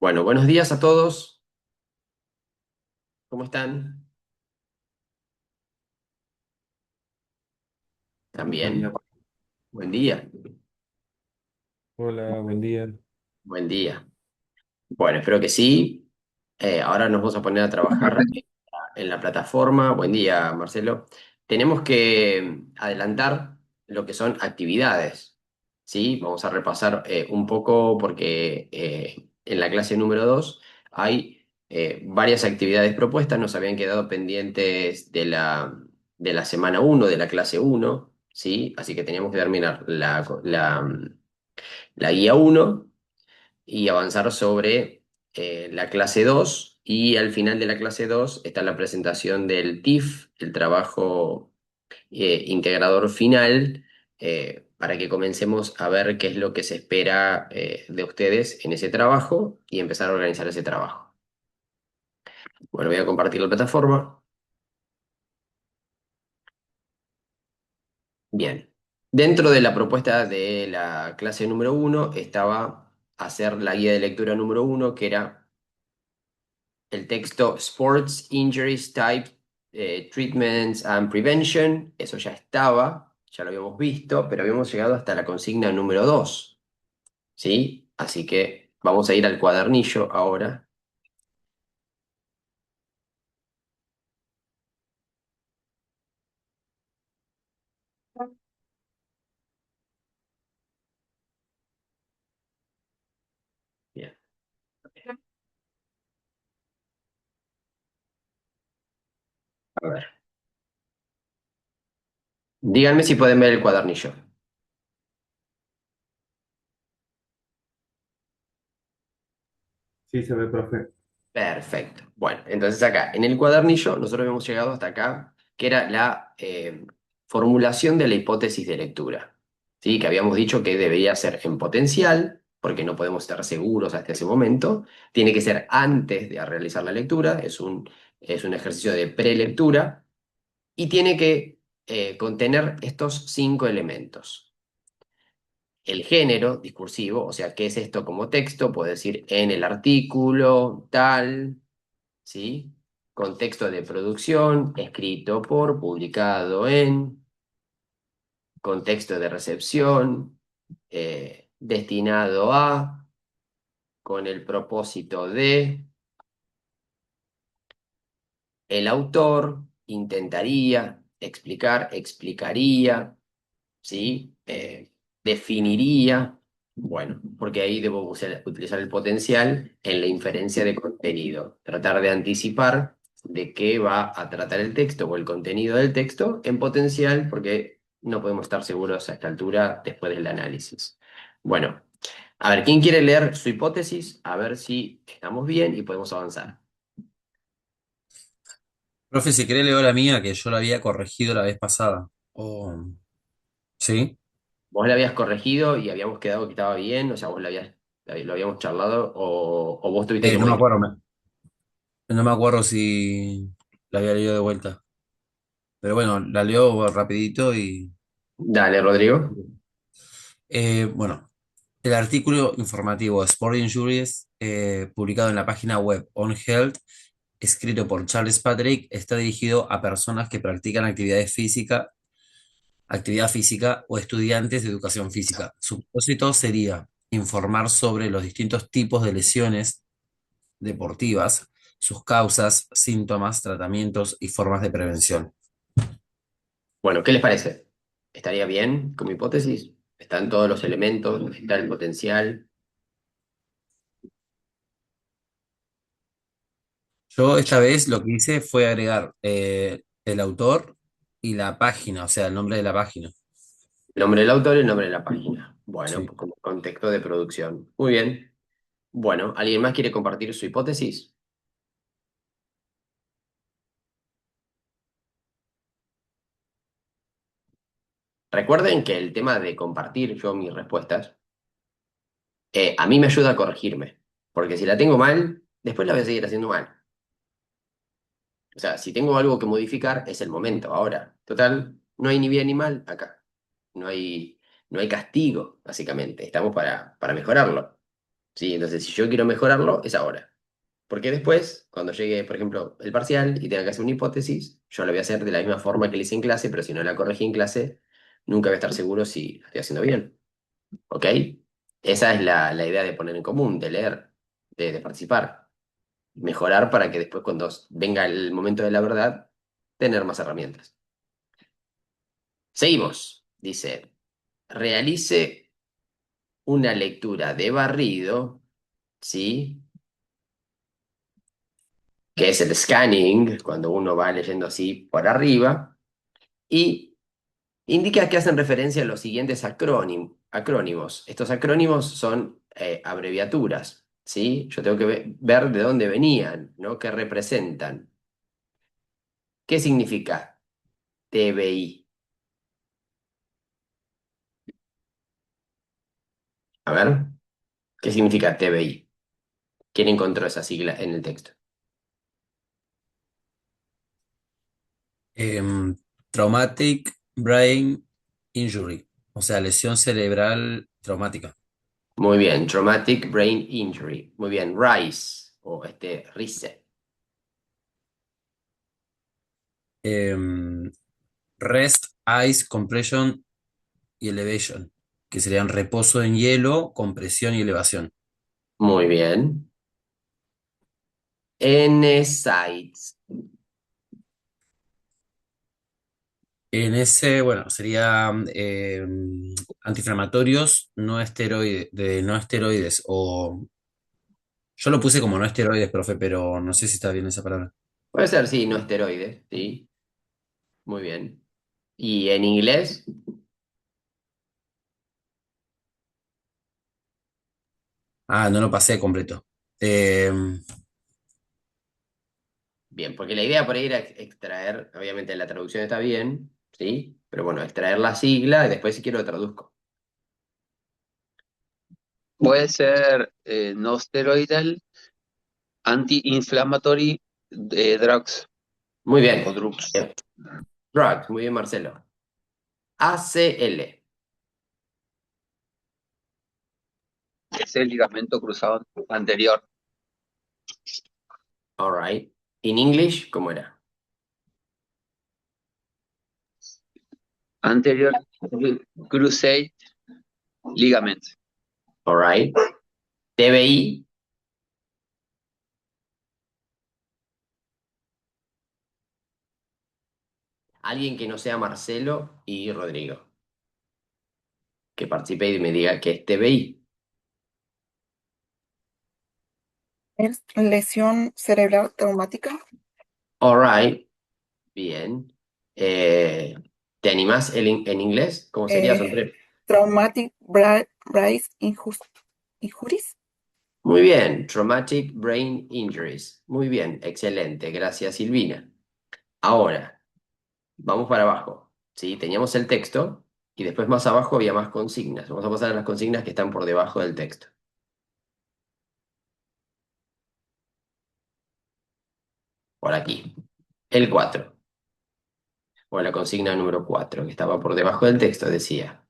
Bueno, buenos días a todos. ¿Cómo están? Buen día. También. Buen día. Hola, buen día. Buen día. Bueno, espero que sí. Ahora nos vamos a poner a trabajar en la plataforma. Buen día, Marcelo. Tenemos que adelantar lo que son actividades. ¿Sí? Vamos a repasar un poco porque en la clase número 2 hay varias actividades propuestas. Nos habían quedado pendientes de la semana uno, de la clase uno. ¿Sí? Así que teníamos que terminar la guía uno y avanzar sobre la clase 2 y al final de la clase 2 está la presentación del TIF, el trabajo integrador final, para que comencemos a ver qué es lo que se espera de ustedes en ese trabajo y empezar a organizar ese trabajo. Bueno, voy a compartir la plataforma. Bien. Dentro de la propuesta de la clase número uno estaba hacer la guía de lectura número uno, que era el texto Sports Injuries Type Treatments and Prevention. Eso ya estaba, ya lo habíamos visto, pero habíamos llegado hasta la consigna número 2, ¿sí? Así que vamos a ir al cuadernillo ahora. Bien, a ver. Díganme si pueden ver el cuadernillo. Sí, se ve, profe. Perfecto. Bueno, entonces acá, en el cuadernillo, nosotros habíamos llegado hasta acá, que era la formulación de la hipótesis de lectura. ¿Sí? Que habíamos dicho que debería ser en potencial, porque no podemos estar seguros hasta ese momento. Tiene que ser antes de realizar la lectura, es un ejercicio de prelectura, y tiene que contener estos 5 elementos. El género discursivo, o sea, ¿qué es esto como texto? Puede decir en el artículo, tal. ¿Sí? Contexto de producción, escrito por, publicado en, contexto de recepción, destinado a, con el propósito de, el autor intentaría explicar, explicaría, ¿sí? Definiría, bueno, porque ahí debo utilizar el potencial en la inferencia de contenido, tratar de anticipar de qué va a tratar el texto o el contenido del texto en potencial, porque no podemos estar seguros a esta altura después del análisis. Bueno, a ver, ¿quién quiere leer su hipótesis? A ver si estamos bien y podemos avanzar. Profe, si querés leo la mía, que yo la había corregido la vez pasada. ¿Sí? Vos la habías corregido y habíamos quedado que estaba bien, o sea, lo habíamos charlado, o vos tuviste que No me modificar. acuerdo, no me acuerdo si la había leído de vuelta. Pero bueno, la leo rapidito y... Dale, Rodrigo. bueno, el artículo informativo Sport Injuries, publicado en la página web On Health, escrito por Charles Patrick, está dirigido a personas que practican actividad física o estudiantes de educación física. Su propósito sería informar sobre los distintos tipos de lesiones deportivas, sus causas, síntomas, tratamientos y formas de prevención. Bueno, ¿qué les parece? ¿Estaría bien con mi hipótesis? ¿Están todos los elementos? ¿Está el potencial? Yo esta vez lo que hice fue agregar el autor y la página, o sea, el nombre de la página. El nombre del autor y el nombre de la página. Bueno, Sí. pues como contexto de producción. Muy bien. Bueno, ¿alguien más quiere compartir su hipótesis? Recuerden que el tema de compartir yo mis respuestas, a mí me ayuda a corregirme. Porque si la tengo mal, después la voy a seguir haciendo mal. O sea, si tengo algo que modificar, es el momento, ahora. Total, no hay ni bien ni mal acá. No hay, no hay castigo, básicamente. Estamos para mejorarlo. ¿sí? Entonces, si yo quiero mejorarlo, es ahora. Porque después, cuando llegue, por ejemplo, el parcial y tenga que hacer una hipótesis, yo la voy a hacer de la misma forma que la hice en clase, pero si no la corregí en clase, nunca voy a estar seguro si la estoy haciendo bien. ¿Ok? Esa es la idea de poner en común, de leer, de participar. Mejorar para que después, cuando venga el momento de la verdad, tener más herramientas. Seguimos. Dice, realice una lectura de barrido, ¿sí? Que es el scanning, cuando uno va leyendo así por arriba, y indica que hacen referencia a los siguientes acrónimos. Estos acrónimos son abreviaturas, ¿sí? Yo tengo que ver de dónde venían, ¿no? ¿Qué representan? ¿Qué significa TBI? A ver, ¿qué significa TBI? ¿Quién encontró esa sigla en el texto? Em, Traumatic Brain Injury, o sea, lesión cerebral traumática. Muy bien, Traumatic Brain Injury. Muy bien, RICE o RICE. Em, Rest, Ice, Compression y Elevation, que serían reposo en hielo, compresión y elevación. Muy bien. NSAIDs. En ese, bueno, sería antiinflamatorios no esteroides, o yo lo puse como no esteroides, profe, pero no sé si está bien esa palabra. Puede ser, sí, no esteroides, sí. Muy bien. Y en inglés, Ah, no lo pasé completo. Em, bien, porque la idea por ahí era extraer, obviamente la traducción está bien, ¿sí? Pero bueno, extraer la sigla y después si quiero lo traduzco. Puede ser no steroidal, anti-inflammatory drugs Muy o bien. drugs. Drug, muy bien, Marcelo. ACL. Es el ligamento cruzado anterior. All right. In English, ¿cómo era? Anterior crusade ligament. All right. TBI. Alguien que no sea Marcelo y Rodrigo. Que participe y me diga qué es TBI. Es lesión cerebral traumática. All right. Bien. Eh, ¿Te animás en inglés? ¿Cómo sería? eh, Son tres. Traumatic brain injuries. Muy bien. Traumatic Brain Injuries. Muy bien. Excelente. Gracias, Silvina. Ahora, vamos para abajo. ¿Sí? Teníamos el texto y después más abajo había más consignas. Vamos a pasar a las consignas que están por debajo del texto. Por aquí. El 4 o la consigna número 4 que estaba por debajo del texto, decía.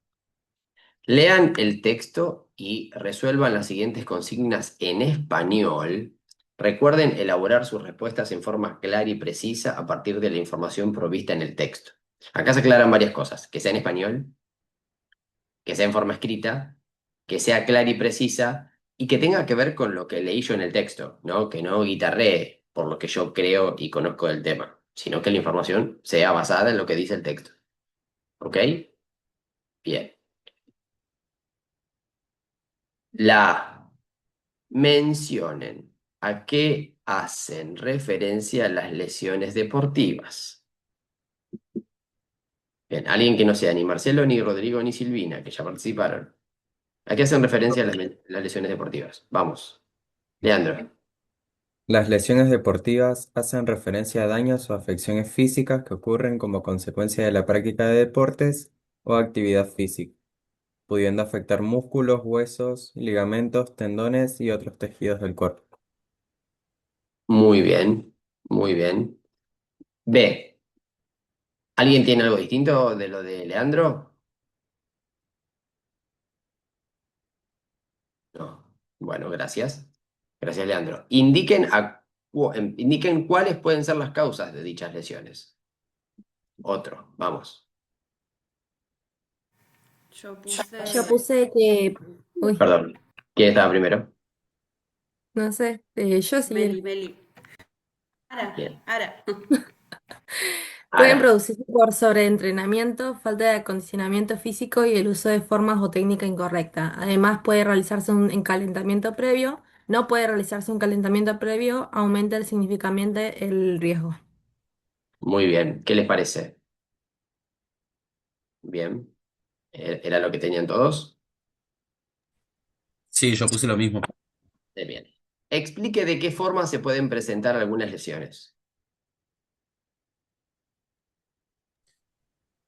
Lean el texto y resuelvan las siguientes consignas en español. Recuerden elaborar sus respuestas en forma clara y precisa a partir de la información provista en el texto. Acá se aclaran varias cosas, que sea en español, que sea en forma escrita, que sea clara y precisa y que tenga que ver con lo que leí yo en el texto, ¿no? Que no guitarree por lo que yo creo y conozco del tema, sino que la información sea basada en lo que dice el texto. ¿Ok? Bien. La mencionen a qué hacen referencia las lesiones deportivas. Bien, alguien que no sea ni Marcelo, ni Rodrigo, ni Silvina, que ya participaron. ¿A qué hacen referencia las lesiones deportivas? Vamos, Leandro. Las lesiones deportivas hacen referencia a daños o afecciones físicas que ocurren como consecuencia de la práctica de deportes o actividad física, pudiendo afectar músculos, huesos, ligamentos, tendones y otros tejidos del cuerpo. Muy bien, muy bien. B. ¿Alguien tiene algo distinto de lo de Leandro? No. Bueno, gracias. Gracias, Leandro. Indiquen cuáles pueden ser las causas de dichas lesiones. Otro, vamos. Yo Yo puse puse que, uy, Perdón. ¿Quién estaba primero? no sé, yo sí. Meli. Bien. Ara. Pueden Ara. producirse por sobreentrenamiento, falta de acondicionamiento físico y el uso de formas o técnica incorrecta. Además, puede realizarse un calentamiento previo. No puede realizarse un calentamiento previo, aumenta significativamente el riesgo. Muy bien. ¿Qué les parece? Bien. ¿Era lo que tenían todos? Sí, yo puse lo mismo. Bien. Explique de qué forma se pueden presentar algunas lesiones.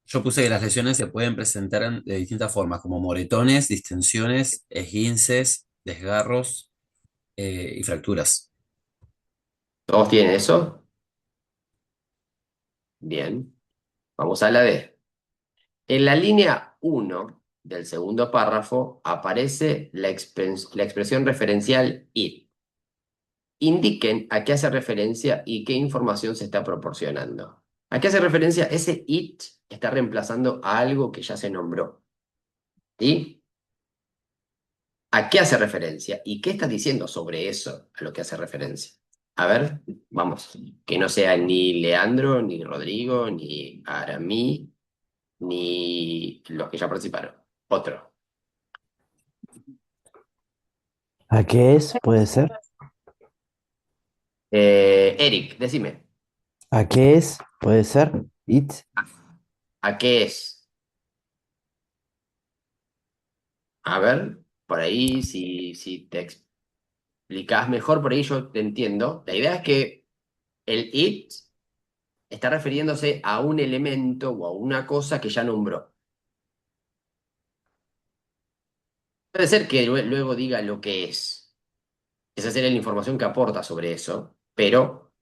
Yo puse que las lesiones se pueden presentar de distintas formas, como moretones, distensiones, esguinces, desgarros y fracturas. ¿Todos tienen eso? Bien. Vamos a la D. En la línea 1 del segundo párrafo aparece la expresión referencial IT. Indiquen a qué hace referencia y qué información se está proporcionando. ¿A qué hace referencia? Ese IT está reemplazando a algo que ya se nombró. ¿Sí? ¿A qué hace referencia? ¿Y qué está diciendo sobre eso a lo que hace referencia? A ver, vamos. Que no sea ni Leandro, ni Rodrigo, ni Aramí, ni los que ya participaron. Otro. ¿A qué es? Puede ser. Eric, decime. ¿A qué es? Puede ser. It. ¿A qué es? A ver, por ahí, si te explicás mejor, por ahí yo te entiendo. La idea es que el it está refiriéndose a un elemento o a una cosa que ya nombró. Puede ser que luego diga lo que es. Esa sería la información que aporta sobre eso, pero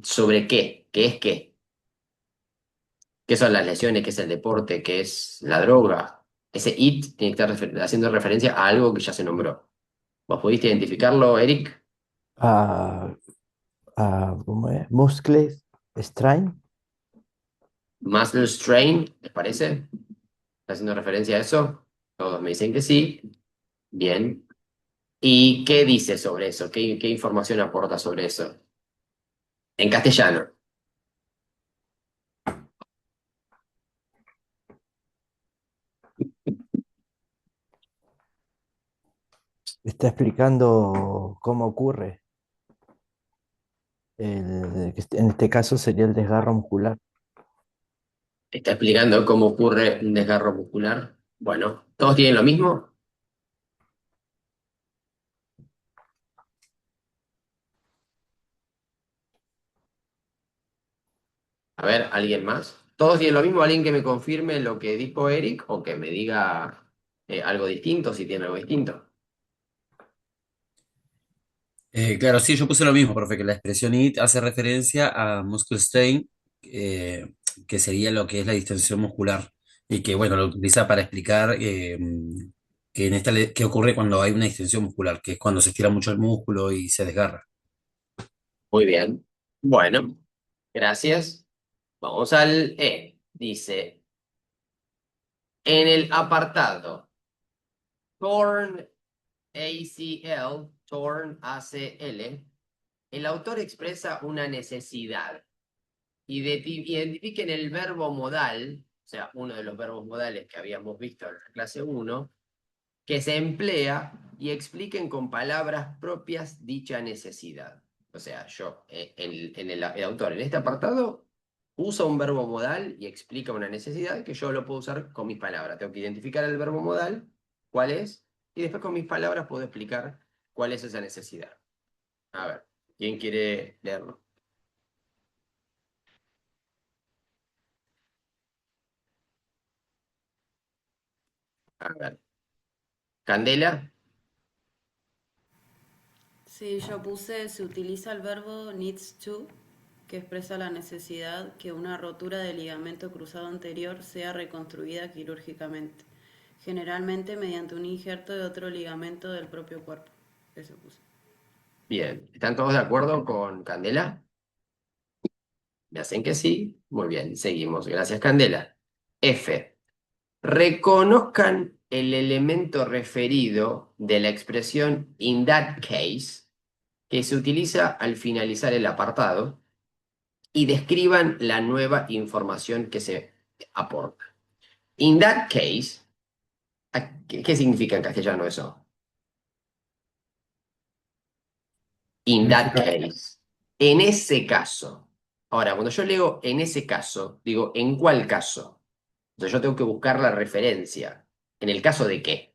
¿sobre qué? ¿Qué es qué? ¿Qué son las lesiones? ¿Qué es el deporte? ¿Qué es la droga? Ese it tiene que estar haciendo referencia a algo que ya se nombró. ¿Vos pudiste identificarlo, Eric? A, ¿cómo es? Muscle strain. Muscle strain, ¿les parece? ¿Está haciendo referencia a eso? Todos me dicen que sí. Bien. ¿Y qué dice sobre eso? ¿Qué información aporta sobre eso? En castellano. Está explicando cómo ocurre. En este caso sería el desgarro muscular. Está explicando cómo ocurre un desgarro muscular. Bueno, ¿todos tienen lo mismo? A ver, ¿alguien más? ¿Todos tienen lo mismo? ¿Alguien que me confirme lo que dijo Eric o que me diga algo distinto, si tiene algo distinto? Claro, sí, yo puse lo mismo, profe, que la expresión IT hace referencia a muscle strain, que sería lo que es la distensión muscular, y que, bueno, lo utiliza para explicar que qué ocurre cuando hay una distensión muscular, que es cuando se estira mucho el músculo y se desgarra. Muy bien. Bueno, gracias. Vamos al E. Dice, en el apartado torn ACL, el autor expresa una necesidad. Identifiquen el verbo modal, o sea, uno de los verbos modales que habíamos visto en la clase 1, que se emplea y expliquen con palabras propias dicha necesidad. O sea, el autor en este apartado usa un verbo modal y explica una necesidad que yo lo puedo usar con mis palabras. Tengo que identificar el verbo modal, cuál es, y después con mis palabras puedo explicar cuál es esa necesidad. A ver, ¿quién quiere leerlo? A ver, Candela. Sí, yo puse, se utiliza el verbo needs to, que expresa la necesidad que una rotura del ligamento cruzado anterior sea reconstruida quirúrgicamente. generalmente mediante un injerto de otro ligamento del propio cuerpo. Eso puse. Bien, ¿están todos de acuerdo con Candela? Me hacen que sí. Muy bien, seguimos. Gracias, Candela. F. Reconozcan el elemento referido de la expresión in that case que se utiliza al finalizar el apartado y describan la nueva información que se aporta. In that case, ¿qué significa en castellano eso? In En ese that caso, case. En ese caso. Ahora, cuando yo leo en ese caso, digo, ¿en cuál caso? Entonces yo tengo que buscar la referencia. ¿En el caso de qué?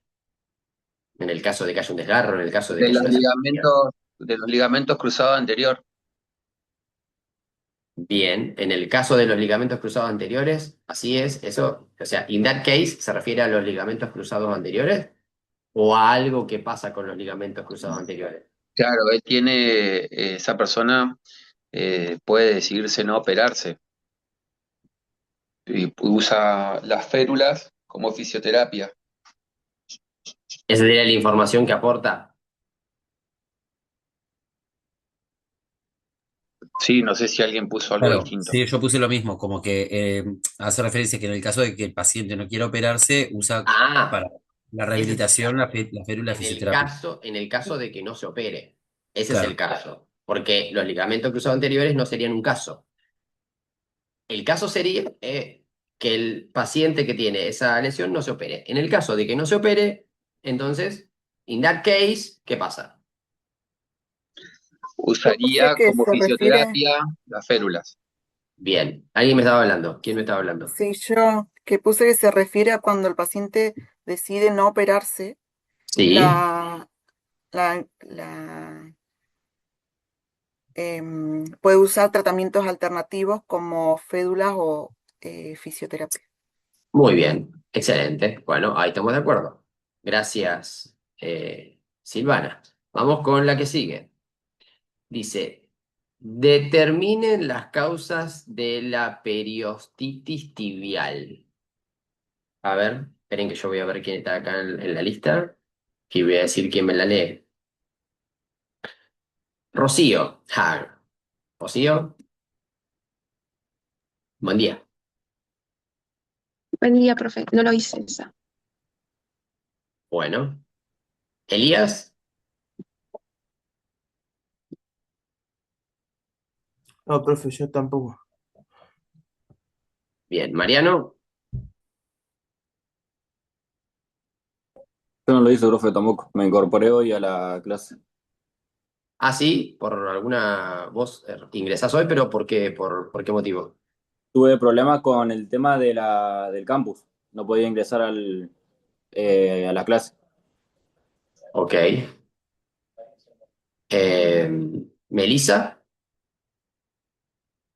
En el caso de que haya un desgarro, en el caso de que haya una cirugía. De los ligamentos cruzados anterior. Bien, en el caso de los ligamentos cruzados anteriores, así es, eso, o sea, in that case se refiere a los ligamentos cruzados anteriores o a algo que pasa con los ligamentos cruzados anteriores. Claro, él tiene, esa persona puede decidirse no operarse y usa las férulas como fisioterapia. Esa sería la información que aporta. Sí, no sé si alguien puso algo Claro, distinto. sí, yo puse lo mismo, como que hace referencia que en el caso de que el paciente no quiera operarse, usa Ah, para la ese es rehabilitación la férula fisioterapia. en el caso de que no se opere. Ese es el Claro, caso. Porque los ligamentos cruzados anteriores no serían un caso. El caso sería que el paciente que tiene esa lesión no se opere. En el caso de que no se opere, entonces, in that case, ¿qué pasa? Yo puse Usaría que como se refiere, fisioterapia las férulas. Bien, alguien me estaba hablando. ¿Quién me estaba hablando? sí, yo que puse que se refiere a cuando el paciente decide no operarse, Sí, la, puede usar tratamientos alternativos como fédulas o fisioterapia. muy bien, excelente. Bueno, ahí estamos de acuerdo. Gracias, Silvana. Vamos con la que sigue. Dice, determinen las causas de la periostitis tibial. A ver, esperen que yo voy a ver quién está acá en la lista, que voy a decir quién me la lee. Rocío. Rocío, buen día. Buen día, profe. No lo hice esa. Bueno. Elías, No, profe, yo tampoco. bien. Mariano, Yo no lo hice, profe, tampoco. Me incorporé hoy a la clase. sí, por alguna... Vos ingresás hoy, pero ¿por qué? ¿Por qué motivo? Tuve problemas con el tema de del campus. No podía ingresar a la clase. Ok. Melissa,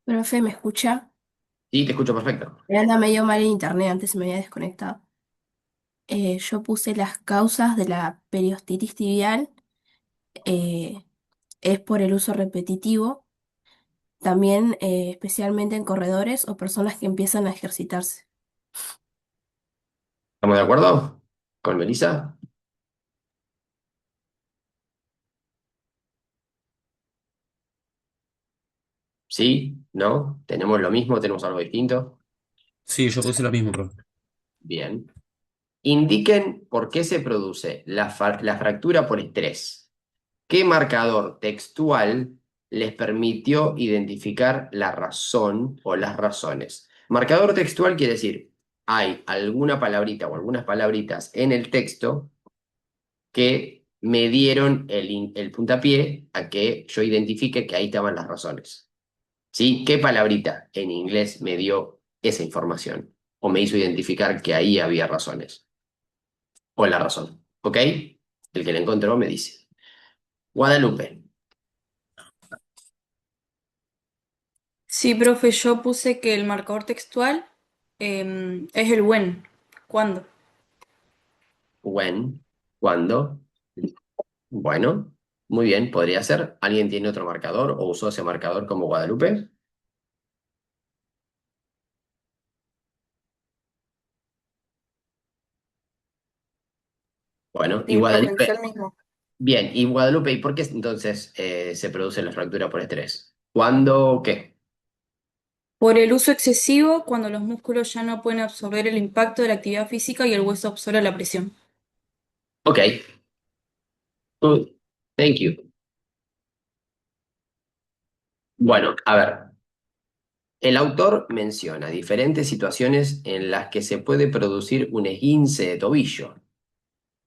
Profe, ¿me escucha? sí, te escucho perfecto. Me anda medio mal en internet, antes me había desconectado. Yo puse las causas de la periostitis tibial, eh, es por el uso repetitivo, también especialmente en corredores o personas que empiezan a ejercitarse. ¿Estamos de acuerdo con Melissa? ¿Sí? ¿No? ¿Tenemos lo mismo? ¿Tenemos algo distinto? sí, yo puse lo mismo, profe. Bien. Indiquen por qué se produce la fractura por estrés. ¿Qué marcador textual les permitió identificar la razón o las razones? Marcador textual quiere decir, hay alguna palabrita o algunas palabritas en el texto que me dieron el puntapié a que yo identifique que ahí estaban las razones. ¿Sí? ¿Qué palabrita en inglés me dio esa información? O me hizo identificar que ahí había razones. O la razón. ¿Ok? El que la encontró me dice. Guadalupe. Sí, profe, yo puse que el marcador textual es el when. ¿Cuándo? When. ¿Cuándo? Bueno, muy bien, podría ser. ¿Alguien tiene otro marcador o usó ese marcador como Guadalupe? Bueno, y Sí, profe, Guadalupe, dice el mismo. bien, y Guadalupe, ¿y por qué entonces se produce la fractura por estrés? ¿Cuándo qué? Por el uso excesivo, cuando los músculos ya no pueden absorber el impacto de la actividad física y el hueso absorbe la presión. Ok, good, thank you. Bueno, a ver, el autor menciona diferentes situaciones en las que se puede producir un esguince de tobillo.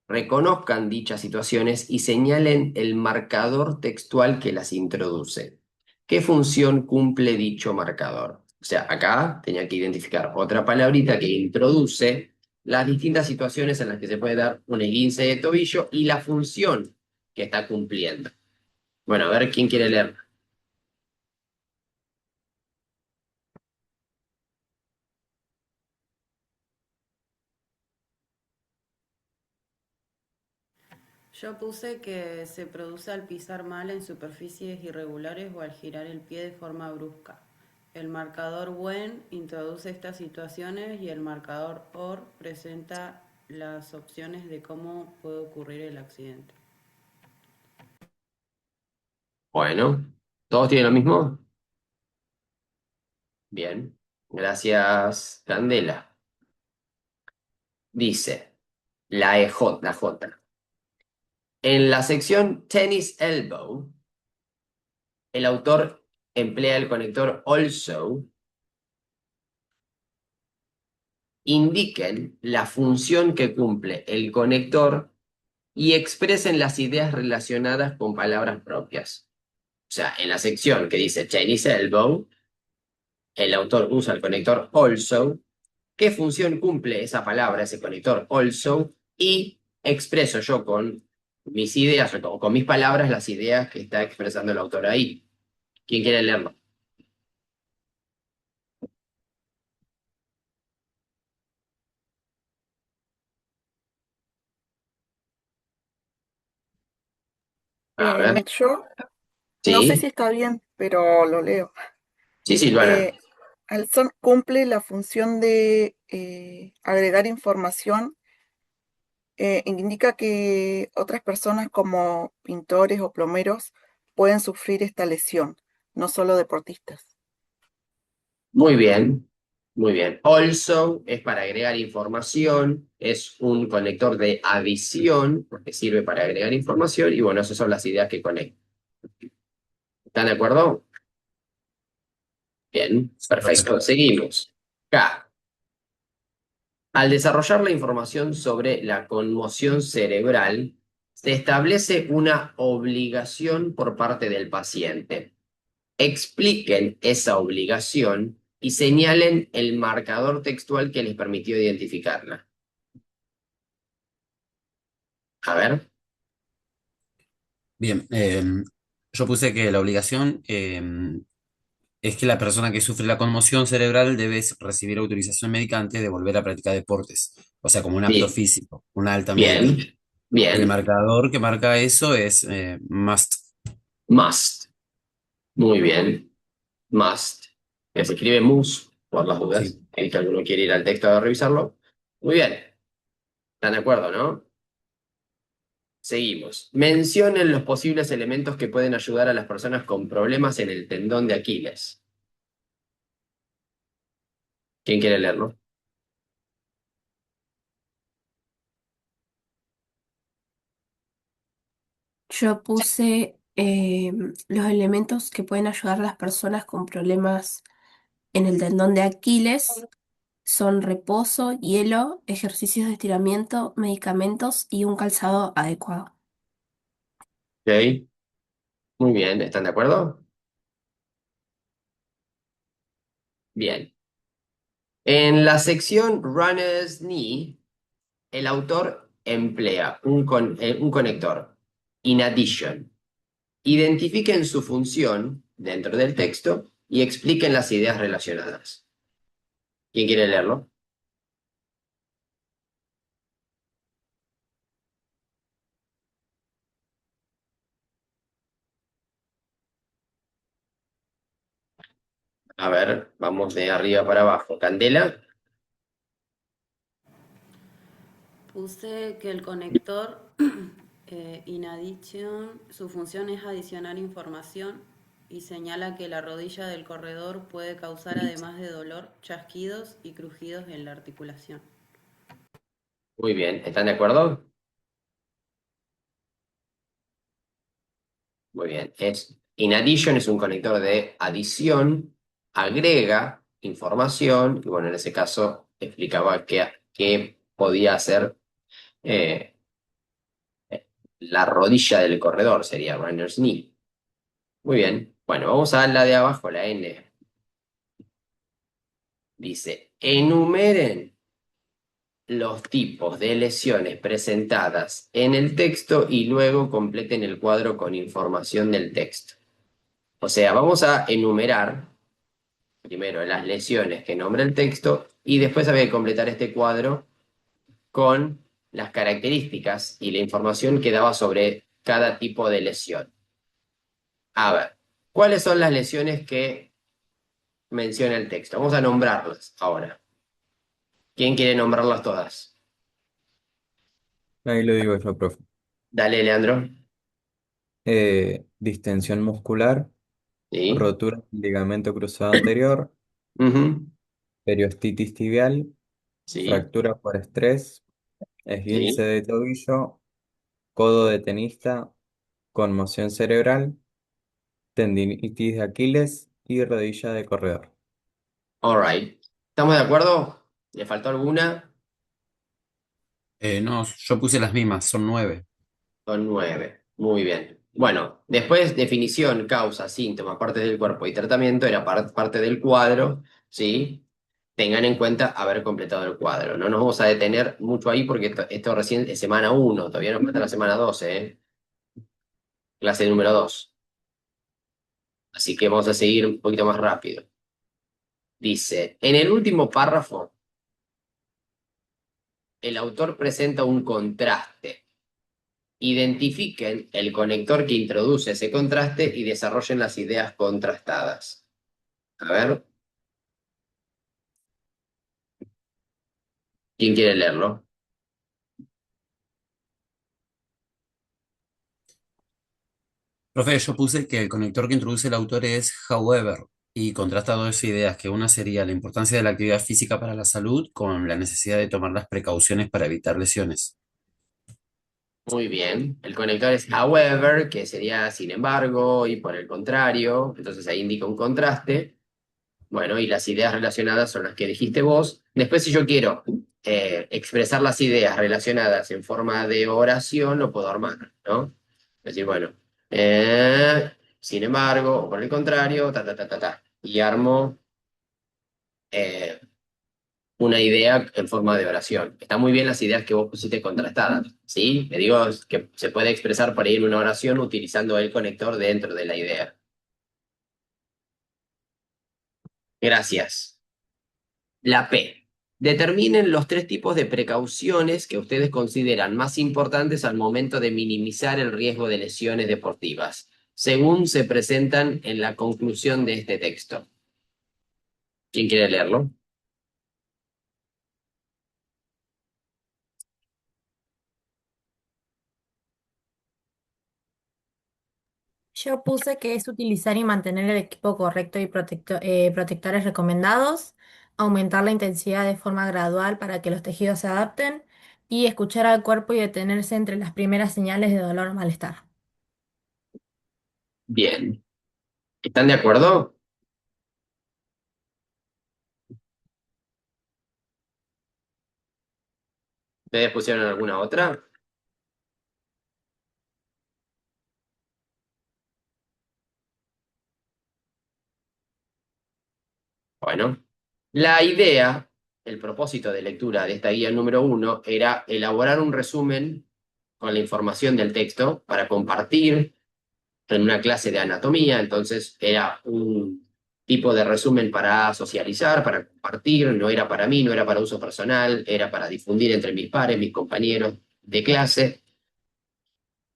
Reconozcan dichas situaciones y señalen el marcador textual que las introduce. ¿Qué función cumple dicho marcador? O sea, acá tenía que identificar otra palabrita que introduce las distintas situaciones en las que se puede dar un esguince de tobillo y la función que está cumpliendo. Bueno, a ver quién quiere leer. Yo puse que se produce al pisar mal en superficies irregulares o al girar el pie de forma brusca. El marcador when introduce estas situaciones y el marcador or presenta las opciones de cómo puede ocurrir el accidente. Bueno, ¿todos tienen lo mismo? Bien, gracias, Candela. Dice la EJ, la J. En la sección Tennis Elbow, el autor emplea el conector also. Indiquen la función que cumple el conector y expresen las ideas relacionadas con palabras propias. O sea, en la sección que dice Chinese Elbow, el autor usa el conector also. ¿Qué función cumple esa palabra, ese conector also? Y expreso yo con mis ideas o con mis palabras las ideas que está expresando el autor ahí. ¿Quién quiere leerlo? A ver. Yo no sé si Sí, está bien, pero lo leo. sí, Silvana. Alson cumple la función de agregar información. Indica que otras personas como pintores o plomeros pueden sufrir esta lesión, no solo deportistas. Muy bien, muy bien. Also es para agregar información, es un conector de adición, porque sirve para agregar información, y bueno, esas son las ideas que conectan. ¿Están de acuerdo? Bien, Profe. perfecto. Seguimos. K. Al desarrollar la información sobre la conmoción cerebral, se establece una obligación por parte del paciente. Expliquen esa obligación y señalen el marcador textual que les permitió identificarla. A ver. Bien, yo puse que la obligación es que la persona que sufre la conmoción cerebral debe recibir autorización médica antes de volver a practicar deportes, o sea, como un apto Sí, físico, una alta médica. bien, El bien. marcador que marca eso es must. Must. Muy bien. Must. Que se escribe must, por las dudas. Sí. Si alguno quiere ir al texto a revisarlo. Muy bien. ¿Están de acuerdo, no? Seguimos. Mencionen los posibles elementos que pueden ayudar a las personas con problemas en el tendón de Aquiles. ¿Quién quiere leerlo? Yo puse los elementos que pueden ayudar a las personas con problemas en el tendón de Aquiles son reposo, hielo, ejercicios de estiramiento, medicamentos y un calzado adecuado. Ok. Muy bien. ¿Están de acuerdo? Bien. En la sección Runner's Knee, el autor emplea un conector. In addition. Identifiquen su función dentro del texto y expliquen las ideas relacionadas. ¿Quién quiere leerlo? A ver, vamos de arriba para abajo. Candela. Puse que el conector in addition, su función es adicionar información y señala que la rodilla del corredor puede causar, además de dolor, chasquidos y crujidos en la articulación. Muy bien, ¿están de acuerdo? Muy bien. In addition es un conector de adición, agrega información, y bueno, en ese caso explicaba qué podía hacer eh, la rodilla del corredor, sería runner's knee. Muy bien. Bueno, vamos a la de abajo, la N. Dice, enumeren los tipos de lesiones presentadas en el texto y luego completen el cuadro con información del texto. O sea, vamos a enumerar primero las lesiones que nombra el texto y después había que completar este cuadro con las características y la información que daba sobre cada tipo de lesión. A ver, ¿cuáles son las lesiones que menciona el texto? Vamos a nombrarlas ahora. ¿Quién quiere nombrarlas todas? Ahí lo digo yo, profe. Dale, Leandro. Distensión muscular, Sí. rotura del ligamento cruzado anterior, Ujú. periostitis tibial, Sí. fractura por estrés, esguince Sí. de tobillo, codo de tenista, conmoción cerebral, tendinitis de Aquiles y rodilla de corredor. All right. ¿Estamos de acuerdo? ¿Le faltó alguna? No, yo puse las mismas, son 9. Son 9. Muy bien. Bueno, después definición, causa, síntoma, partes del cuerpo y tratamiento era parte del cuadro, ¿sí? Tengan en cuenta haber completado el cuadro. No nos vamos a detener mucho ahí porque esto recién es semana 1, todavía nos falta la semana 12, ¿eh? Clase número 2. Así que vamos a seguir un poquito más rápido. Dice, en el último párrafo, el autor presenta un contraste. Identifiquen el conector que introduce ese contraste y desarrollen las ideas contrastadas. A ver, ¿quién quiere leerlo? Profe, yo puse que el conector que introduce el autor es however y contrasta dos ideas, que una sería la importancia de la actividad física para la salud con la necesidad de tomar las precauciones para evitar lesiones. Muy bien. El conector es however, que sería sin embargo y por el contrario. Entonces ahí indica un contraste. Bueno, y las ideas relacionadas son las que dijiste vos. Después, si yo quiero expresar las ideas relacionadas en forma de oración, lo puedo armar, ¿no? Es decir, bueno, sin embargo, o por el contrario, ta, ta, ta, ta, ta. Y armo eh, una idea en forma de oración. Están muy bien las ideas que vos pusiste contrastadas, ¿sí? Te digo que se puede expresar por ahí en una oración utilizando el conector dentro de la idea. Gracias. La P. Determinen los 3 tipos de precauciones que ustedes consideran más importantes al momento de minimizar el riesgo de lesiones deportivas, según se presentan en la conclusión de este texto. ¿Quién quiere leerlo? Yo puse que es utilizar y mantener el equipo correcto y protectores recomendados, aumentar la intensidad de forma gradual para que los tejidos se adapten y escuchar al cuerpo y detenerse entre las primeras señales de dolor o malestar. Bien. ¿Están de acuerdo? ¿Ustedes pusieron alguna otra? Bueno, la idea, el propósito de lectura de esta guía número 1 era elaborar un resumen con la información del texto para compartir en una clase de anatomía, entonces era un tipo de resumen para socializar, para compartir, no era para mí, no era para uso personal, era para difundir entre mis pares, mis compañeros de clase,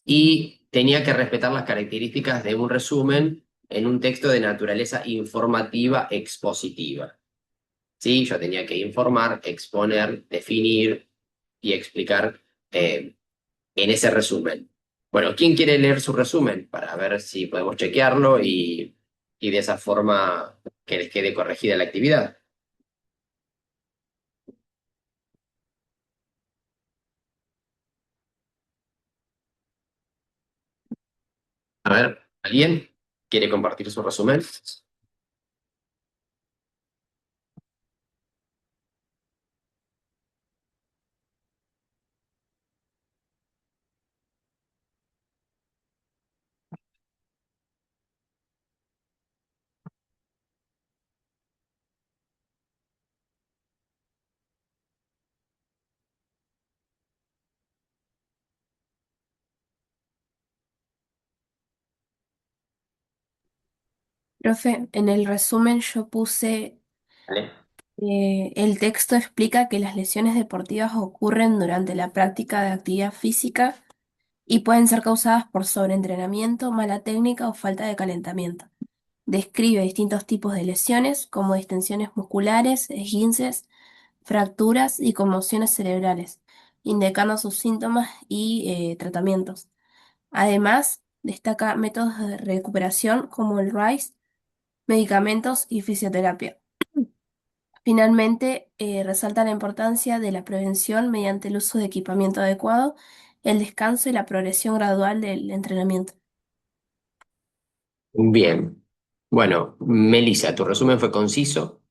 y tenía que respetar las características de un resumen en un texto de naturaleza informativa expositiva. ¿Sí? Yo tenía que informar, exponer, definir, y explicar en ese resumen. Bueno, ¿quién quiere leer su resumen para ver si podemos chequearlo y de esa forma que les quede corregida la actividad? A ver, ¿alguien quiere compartir su resumen? Profe, en el resumen yo puse, Vale. el texto explica que las lesiones deportivas ocurren durante la práctica de actividad física y pueden ser causadas por sobreentrenamiento, mala técnica o falta de calentamiento. Describe distintos tipos de lesiones como distensiones musculares, esguinces, fracturas y conmociones cerebrales, indicando sus síntomas y tratamientos. Además, destaca métodos de recuperación como el RICE, medicamentos y fisioterapia. Finalmente, resalta la importancia de la prevención mediante el uso de equipamiento adecuado, el descanso y la progresión gradual del entrenamiento. Bien. Bueno, Melissa, tu resumen fue conciso,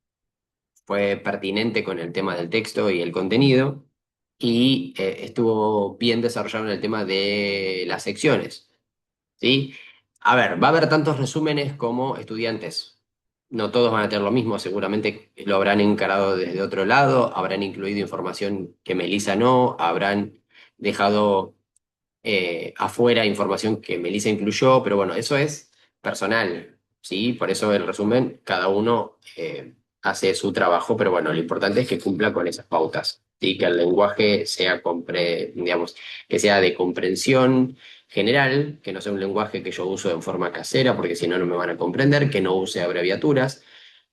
fue pertinente con el tema del texto y el contenido, y estuvo bien desarrollado en el tema de las secciones, ¿sí? A ver, va a haber tantos resúmenes como estudiantes. No todos van a tener lo mismo, seguramente lo habrán encarado desde otro lado, habrán incluido información que Melissa no, habrán dejado afuera información que Melissa incluyó, pero bueno, eso es personal, ¿sí? Por eso el resumen, cada uno hace su trabajo, pero bueno, lo importante es que cumpla con esas pautas, ¿sí? Que el lenguaje sea, digamos, que sea de comprensión general, que no sea un lenguaje que yo uso en forma casera, porque si no, no me van a comprender, que no use abreviaturas,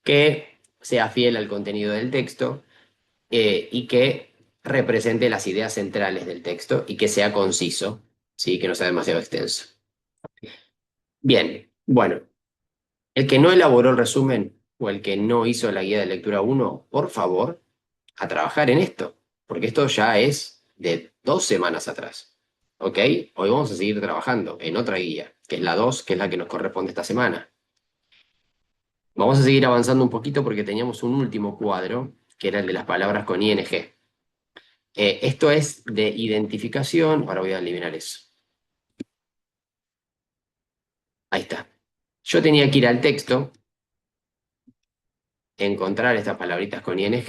que sea fiel al contenido del texto y que represente las ideas centrales del texto y que sea conciso, ¿sí? Que no sea demasiado extenso. Bien, bueno, el que no elaboró el resumen o el que no hizo la guía de lectura uno, por favor, a trabajar en esto, porque esto ya es de 2 semanas atrás. ¿Ok? Hoy vamos a seguir trabajando en otra guía, que es la 2, que es la que nos corresponde esta semana. Vamos a seguir avanzando un poquito porque teníamos un último cuadro, que era el de las palabras con ing. Esto es de identificación. Ahora voy a eliminar eso. Ahí está. Yo tenía que ir al texto, encontrar estas palabritas con ing,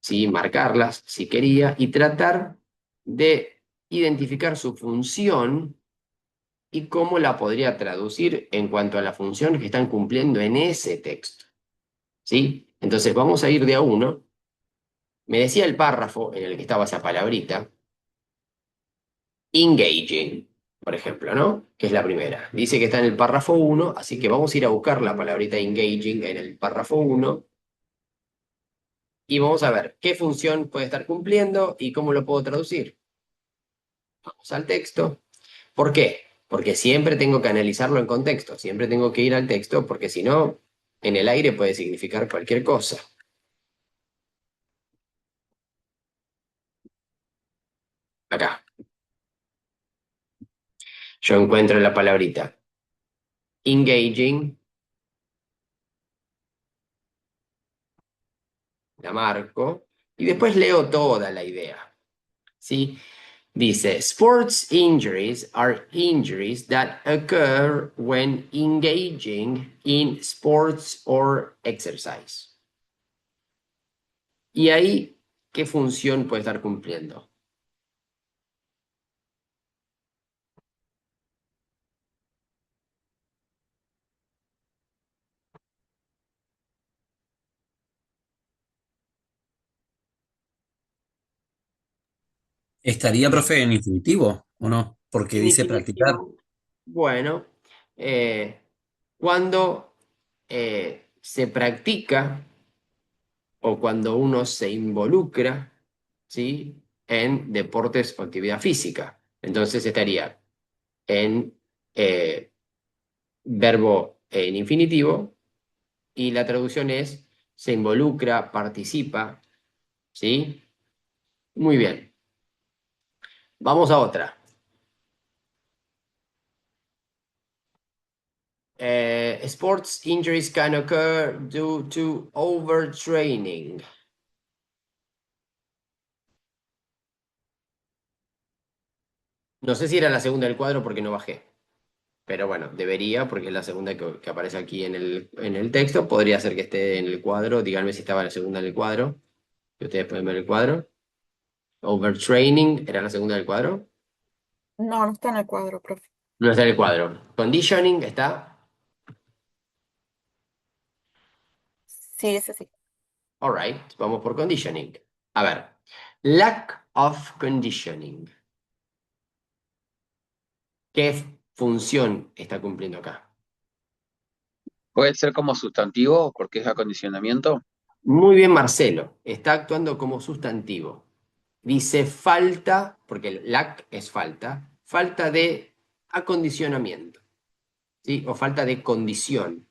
¿sí? Marcarlas si quería y tratar de identificar su función y cómo la podría traducir en cuanto a la función que están cumpliendo en ese texto. ¿Sí? Entonces vamos a ir de a uno. Me decía el párrafo en el que estaba esa palabrita, engaging, por ejemplo, ¿no? Que es la primera. Dice que está en el párrafo uno, así que vamos a ir a buscar la palabrita engaging en el párrafo uno y vamos a ver qué función puede estar cumpliendo y cómo lo puedo traducir. Vamos al texto. ¿Por qué? Porque siempre tengo que analizarlo en contexto, siempre tengo que ir al texto, porque si no, en el aire puede significar cualquier cosa. Acá. Yo encuentro la palabrita engaging, la marco, y después leo toda la idea. ¿Sí? Dice, sports injuries are injuries that occur when engaging in sports or exercise. ¿Y ahí qué función puede estar cumpliendo? ¿Estaría, profe, en infinitivo o no? Porque En dice practicar. infinitivo, bueno, cuando se practica o cuando uno se involucra, ¿sí? en deportes o actividad física. Entonces estaría en verbo en infinitivo y la traducción es se involucra, participa, ¿sí? Muy bien. Vamos a otra. Sports injuries can occur due to overtraining. No sé si era la segunda del cuadro porque no bajé. Pero bueno, debería, porque es la segunda que aparece aquí en el texto. Podría ser que esté en el cuadro. Díganme si estaba la segunda en el cuadro. Que ustedes pueden ver el cuadro. Overtraining, ¿era la segunda del cuadro? No, no está en el cuadro, profe. No está en el cuadro. Conditioning está. Sí, ese sí. All right, vamos por conditioning. A ver, lack of conditioning. ¿Qué función está cumpliendo acá? Puede ser como sustantivo porque es acondicionamiento. Muy bien, Marcelo. Está actuando como sustantivo. Dice falta, porque el lack es falta de acondicionamiento, ¿sí? O falta de condición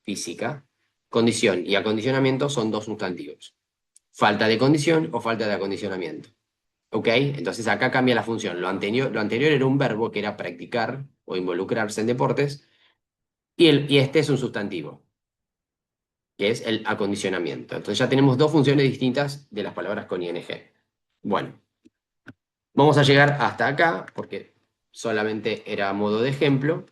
física. Condición y acondicionamiento son dos sustantivos. Falta de condición o falta de acondicionamiento. ¿Ok? Entonces acá cambia la función. Lo anterior era un verbo que era practicar o involucrarse en deportes y este es un sustantivo, que es el acondicionamiento. Entonces ya tenemos dos funciones distintas de las palabras con ing. Bueno, vamos a llegar hasta acá porque solamente era a modo de ejemplo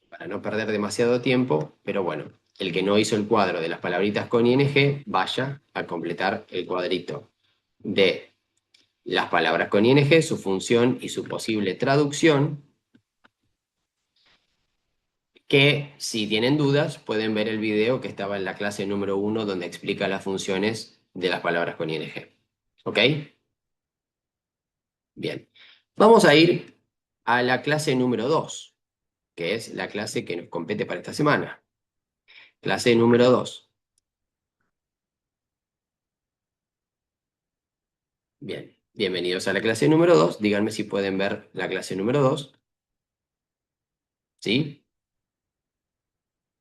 para no perder demasiado tiempo, pero bueno, el que no hizo el cuadro de las palabritas con ing, vaya a completar el cuadrito de las palabras con ing, su función y su posible traducción, que si tienen dudas pueden ver el video que estaba en la clase número 1 donde explica las funciones de las palabras con ing. ¿Ok? Bien. Vamos a ir a la clase número 2, que es la clase que nos compete para esta semana. Clase número 2. Bien, bienvenidos a la clase número 2. Díganme si pueden ver la clase número 2. ¿Sí?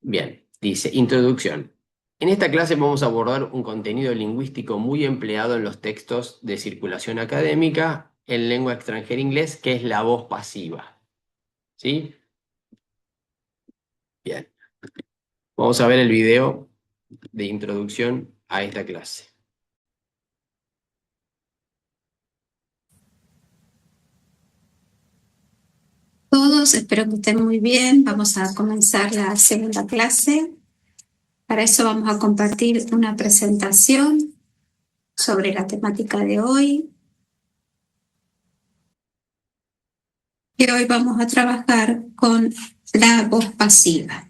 Bien, dice introducción. En esta clase vamos a abordar un contenido lingüístico muy empleado en los textos de circulación académica en lengua extranjera inglés, que es la voz pasiva. ¿Sí? Bien. Vamos a ver el video de introducción a esta clase. Todos, espero que estén muy bien. Vamos a comenzar la segunda clase. Para eso vamos a compartir una presentación sobre la temática de hoy. Y hoy vamos a trabajar con la voz pasiva.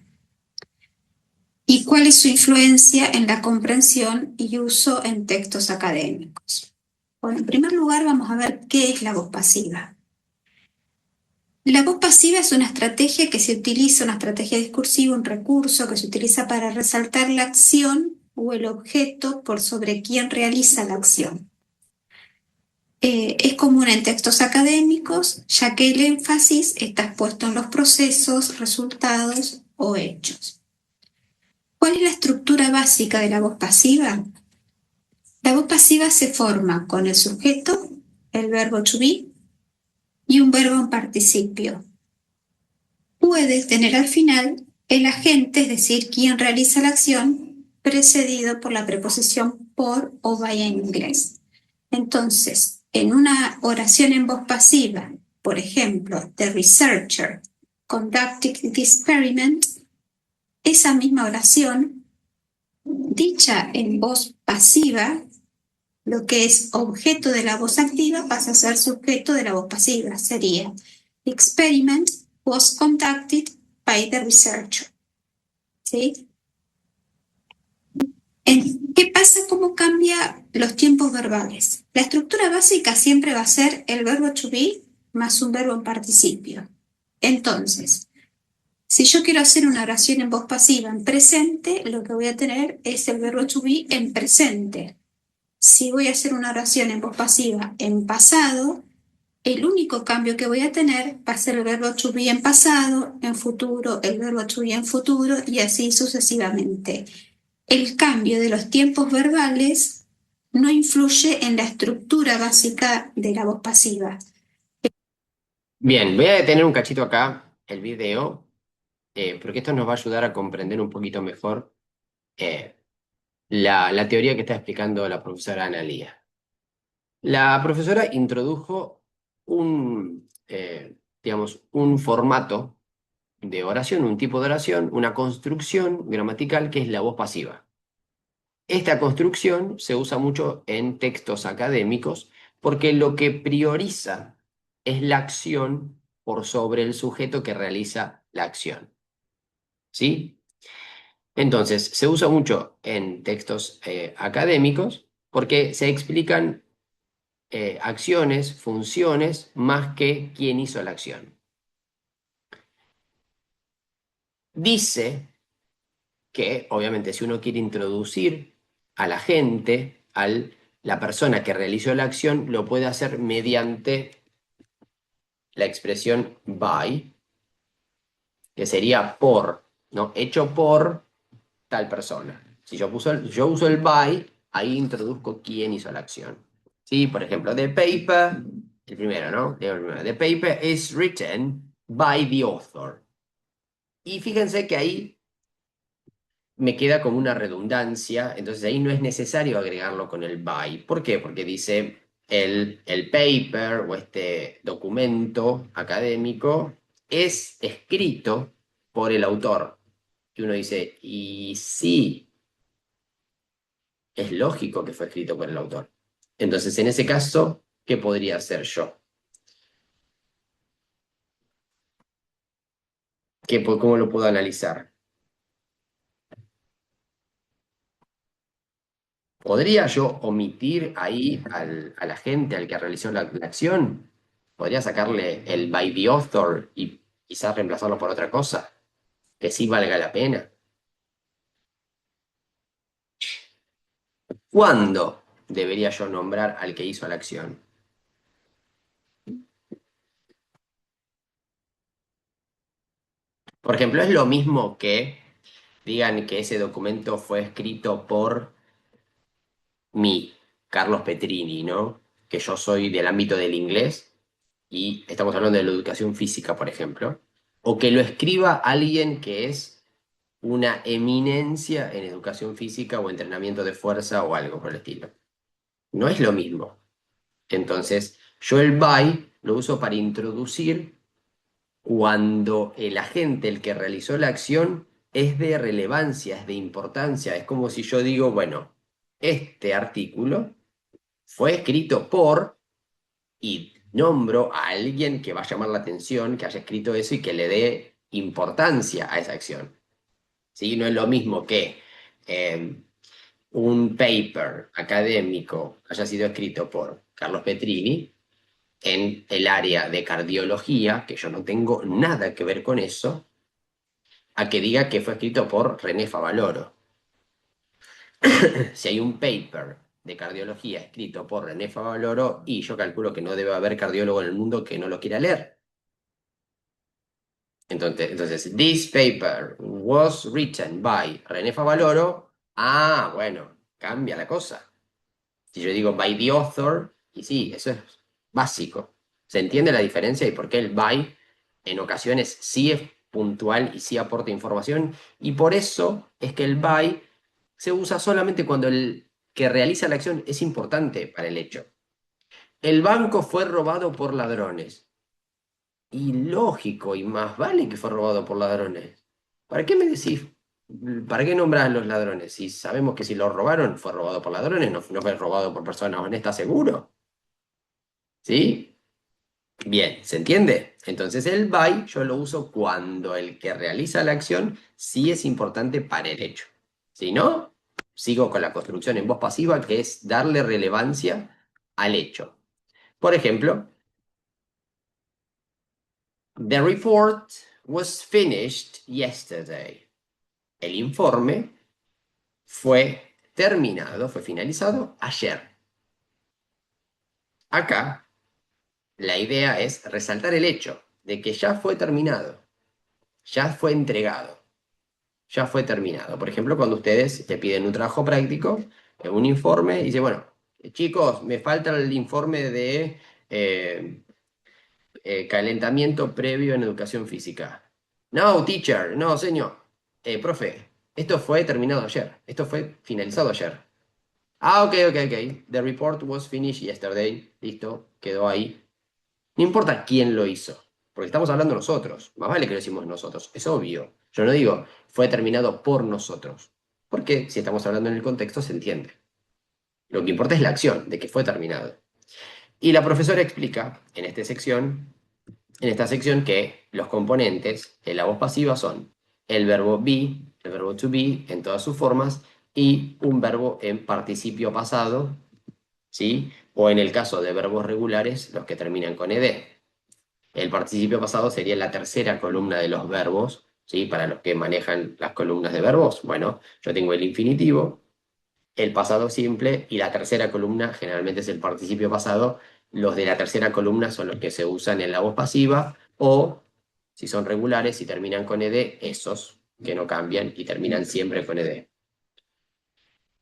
¿Y cuál es su influencia en la comprensión y uso en textos académicos? Bueno, en primer lugar vamos a ver qué es la voz pasiva. La voz pasiva es una estrategia que se utiliza, una estrategia discursiva, un recurso que se utiliza para resaltar la acción o el objeto por sobre quien realiza la acción. Es común en textos académicos, ya que el énfasis está puesto en los procesos, resultados o hechos. ¿Cuál es la estructura básica de la voz pasiva? La voz pasiva se forma con el sujeto, el verbo to be y un verbo en participio. Puede tener al final el agente, es decir, quien realiza la acción, precedido por la preposición por o by en inglés. Entonces, en una oración en voz pasiva, por ejemplo, the researcher conducted the experiment, esa misma oración, dicha en voz pasiva, lo que es objeto de la voz activa pasa a ser sujeto de la voz pasiva. Sería, the experiment was conducted by the researcher. ¿Sí? ¿Qué pasa? ¿Cómo cambia los tiempos verbales? La estructura básica siempre va a ser el verbo to be más un verbo en participio. Entonces, si yo quiero hacer una oración en voz pasiva en presente, lo que voy a tener es el verbo to be en presente. Si voy a hacer una oración en voz pasiva en pasado, el único cambio que voy a tener va a ser el verbo to be en pasado, en futuro, el verbo to be en futuro y así sucesivamente. El cambio de los tiempos verbales no influye en la estructura básica de la voz pasiva. Bien, voy a detener un cachito acá el video, porque esto nos va a ayudar a comprender un poquito mejor la teoría que está explicando la profesora Analía. La profesora introdujo digamos, un formato de oración, un tipo de oración, una construcción gramatical que es la voz pasiva. Esta construcción se usa mucho en textos académicos porque lo que prioriza es la acción por sobre el sujeto que realiza la acción. ¿Sí? Entonces, se usa mucho en textos académicos porque se explican acciones, funciones, más que quién hizo la acción. Dice que, obviamente, si uno quiere introducir a la gente, la persona que realizó la acción, lo puede hacer mediante la expresión by, que sería por, ¿no? Hecho por tal persona. Si yo uso el by, ahí introduzco quién hizo la acción. ¿Sí? Por ejemplo, the paper, el primero, ¿no? The paper is written by the author. Y fíjense que ahí me queda como una redundancia, entonces ahí no es necesario agregarlo con el by. ¿Por qué? Porque dice el paper o este documento académico es escrito por el autor. Y uno dice, y sí, es lógico que fue escrito por el autor. Entonces, en ese caso, ¿qué podría hacer yo? ¿Cómo lo puedo analizar? ¿Podría yo omitir ahí a la gente, al que realizó la acción? ¿Podría sacarle el by the author y quizás reemplazarlo por otra cosa? Que sí valga la pena. ¿Cuándo debería yo nombrar al que hizo la acción? Por ejemplo, es lo mismo que digan que ese documento fue escrito por mí, Carlos Petrini, ¿no? Que yo soy del ámbito del inglés y estamos hablando de la educación física, por ejemplo. O que lo escriba alguien que es una eminencia en educación física o entrenamiento de fuerza o algo por el estilo. No es lo mismo. Entonces, yo el by lo uso para introducir cuando el agente, el que realizó la acción, es de relevancia, es de importancia. Es como si yo digo, bueno, este artículo fue escrito por, y nombro a alguien que va a llamar la atención, que haya escrito eso y que le dé importancia a esa acción. ¿Sí? No es lo mismo que un paper académico haya sido escrito por Carlos Petrini en el área de cardiología, que yo no tengo nada que ver con eso, a que diga que fue escrito por René Favaloro. Si hay un paper de cardiología escrito por René Favaloro, y yo calculo que no debe haber cardiólogo en el mundo que no lo quiera leer. Entonces, this paper was written by René Favaloro. Ah, bueno, cambia la cosa. Si yo digo by the author, y sí, eso es básico. ¿Se entiende la diferencia y por qué el by en ocasiones sí es puntual y sí aporta información? Y por eso es que el by se usa solamente cuando el que realiza la acción es importante para el hecho. El banco fue robado por ladrones. Y lógico, y más vale que fue robado por ladrones. ¿Para qué me decís? ¿Para qué nombras a los ladrones? Si sabemos que si lo robaron, fue robado por ladrones, no fue robado por personas honestas, seguro. ¿Sí? Bien, ¿se entiende? Entonces el by yo lo uso cuando el que realiza la acción sí es importante para el hecho. Si no, sigo con la construcción en voz pasiva, que es darle relevancia al hecho. Por ejemplo, the report was finished yesterday. El informe fue terminado, fue finalizado ayer. Acá, la idea es resaltar el hecho de que ya fue terminado, ya fue entregado, ya fue terminado. Por ejemplo, cuando ustedes te piden un trabajo práctico, un informe, y dice, bueno, chicos, me falta el informe de calentamiento previo en educación física. No, teacher, no, señor. Profe, esto fue terminado ayer, esto fue finalizado ayer. Ah, ok. The report was finished yesterday. Listo, quedó ahí. No importa quién lo hizo, porque estamos hablando nosotros. Más vale que lo hicimos nosotros, es obvio. Yo no digo, fue terminado por nosotros, porque si estamos hablando en el contexto se entiende. Lo que importa es la acción de que fue terminado. Y la profesora explica en esta sección que los componentes de la voz pasiva son el verbo be, el verbo to be en todas sus formas, y un verbo en participio pasado, ¿sí? O en el caso de verbos regulares, los que terminan con ed. El participio pasado sería la tercera columna de los verbos, ¿sí? Para los que manejan las columnas de verbos. Bueno, yo tengo el infinitivo, el pasado simple, y la tercera columna generalmente es el participio pasado. Los de la tercera columna son los que se usan en la voz pasiva, o si son regulares y terminan con ed, esos que no cambian y terminan siempre con ed.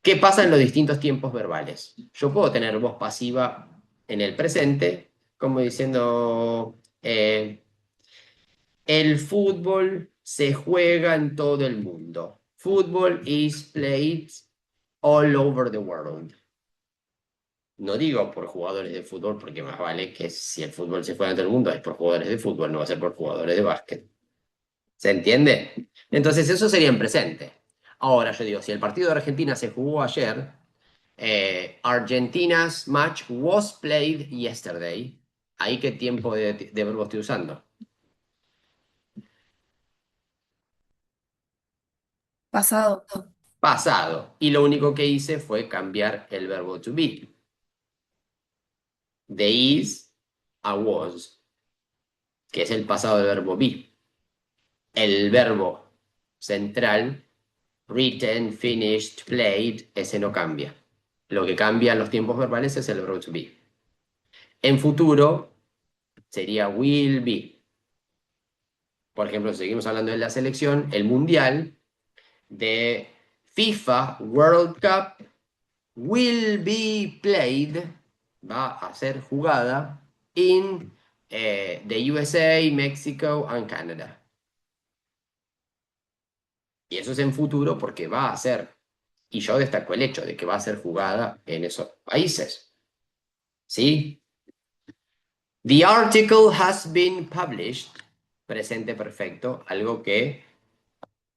¿Qué pasa en los distintos tiempos verbales? Yo puedo tener voz pasiva en el presente, como diciendo, el fútbol se juega en todo el mundo. Football is played all over the world. No digo por jugadores de fútbol, porque más vale que si el fútbol se juega en todo el mundo es por jugadores de fútbol, no va a ser por jugadores de básquet. ¿Se entiende? Entonces eso sería en presente. Ahora yo digo, si el partido de Argentina se jugó ayer, Argentina's match was played yesterday. ¿Ahí qué tiempo de verbo estoy usando? Pasado. Pasado. Y lo único que hice fue cambiar el verbo to be. De is a was, que es el pasado del verbo be. El verbo central, written, finished, played, ese no cambia. Lo que cambia en los tiempos verbales es el verbo to be. En futuro sería will be. Por ejemplo, si seguimos hablando de la selección, el mundial de FIFA World Cup will be played, va a ser jugada in the USA, Mexico and Canada. Y eso es en futuro porque va a ser, y yo destaco el hecho de que va a ser jugada en esos países. ¿Sí? The article has been published, presente perfecto, algo que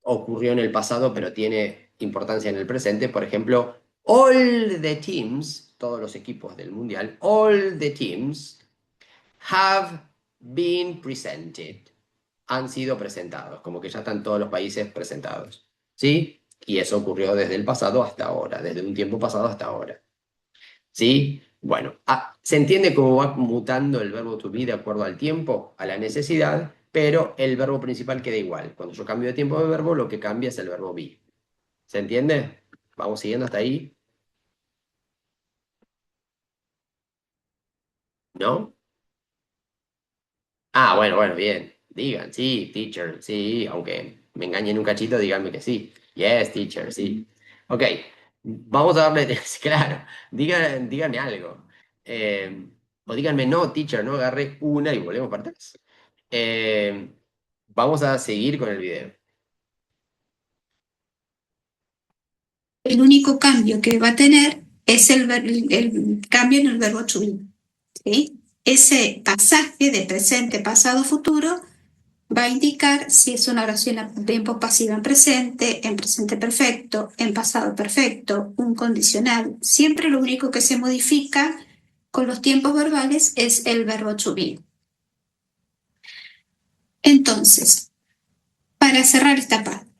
ocurrió en el pasado pero tiene importancia en el presente. Por ejemplo, all the teams, todos los equipos del mundial, all the teams have been presented. Han sido presentados, como que ya están todos los países presentados. ¿Sí? Y eso ocurrió desde el pasado hasta ahora, desde un tiempo pasado hasta ahora. ¿Sí? Bueno, se entiende cómo va mutando el verbo to be de acuerdo al tiempo, a la necesidad, pero el verbo principal queda igual. Cuando yo cambio de tiempo de verbo, lo que cambia es el verbo be. ¿Se entiende? ¿Vamos siguiendo hasta ahí? ¿No? Ah, bueno, bien. Digan, sí, teacher, sí, aunque me engañen un cachito, díganme que sí. Yes, teacher, sí. Ok, vamos a darle, claro, díganme algo. O díganme, no, teacher, no agarré una y volvemos para atrás. Vamos a seguir con el video. El único cambio que va a tener es el cambio en el verbo to be. ¿Sí? Ese pasaje de presente, pasado, futuro va a indicar si es una oración a tiempo pasivo en presente perfecto, en pasado perfecto, un condicional. Siempre lo único que se modifica con los tiempos verbales es el verbo to be. Entonces, para cerrar esta parte,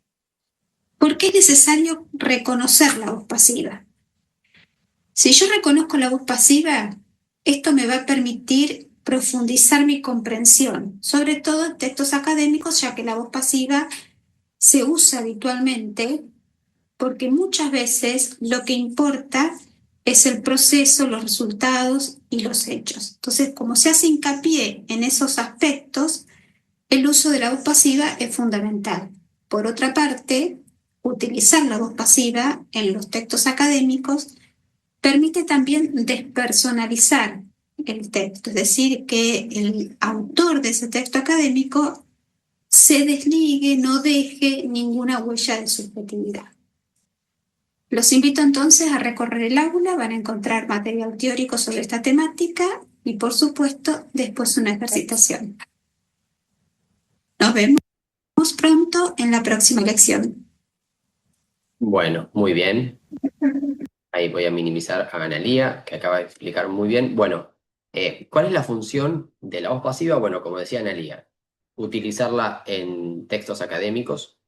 ¿por qué es necesario reconocer la voz pasiva? Si yo reconozco la voz pasiva, esto me va a permitir profundizar mi comprensión, sobre todo en textos académicos, ya que la voz pasiva se usa habitualmente porque muchas veces lo que importa es el proceso, los resultados y los hechos. Entonces, como se hace hincapié en esos aspectos, el uso de la voz pasiva es fundamental. Por otra parte, utilizar la voz pasiva en los textos académicos permite también despersonalizar el texto, es decir, que el autor de ese texto académico se desligue, no deje ninguna huella de subjetividad. Los invito entonces a recorrer el aula, van a encontrar material teórico sobre esta temática y, por supuesto, después una ejercitación. Nos vemos pronto en la próxima lección. Bueno, muy bien. Ahí voy a minimizar a Analía, que acaba de explicar muy bien. Bueno, ¿cuál es la función de la voz pasiva? Bueno, como decía Analía, utilizarla en textos académicos.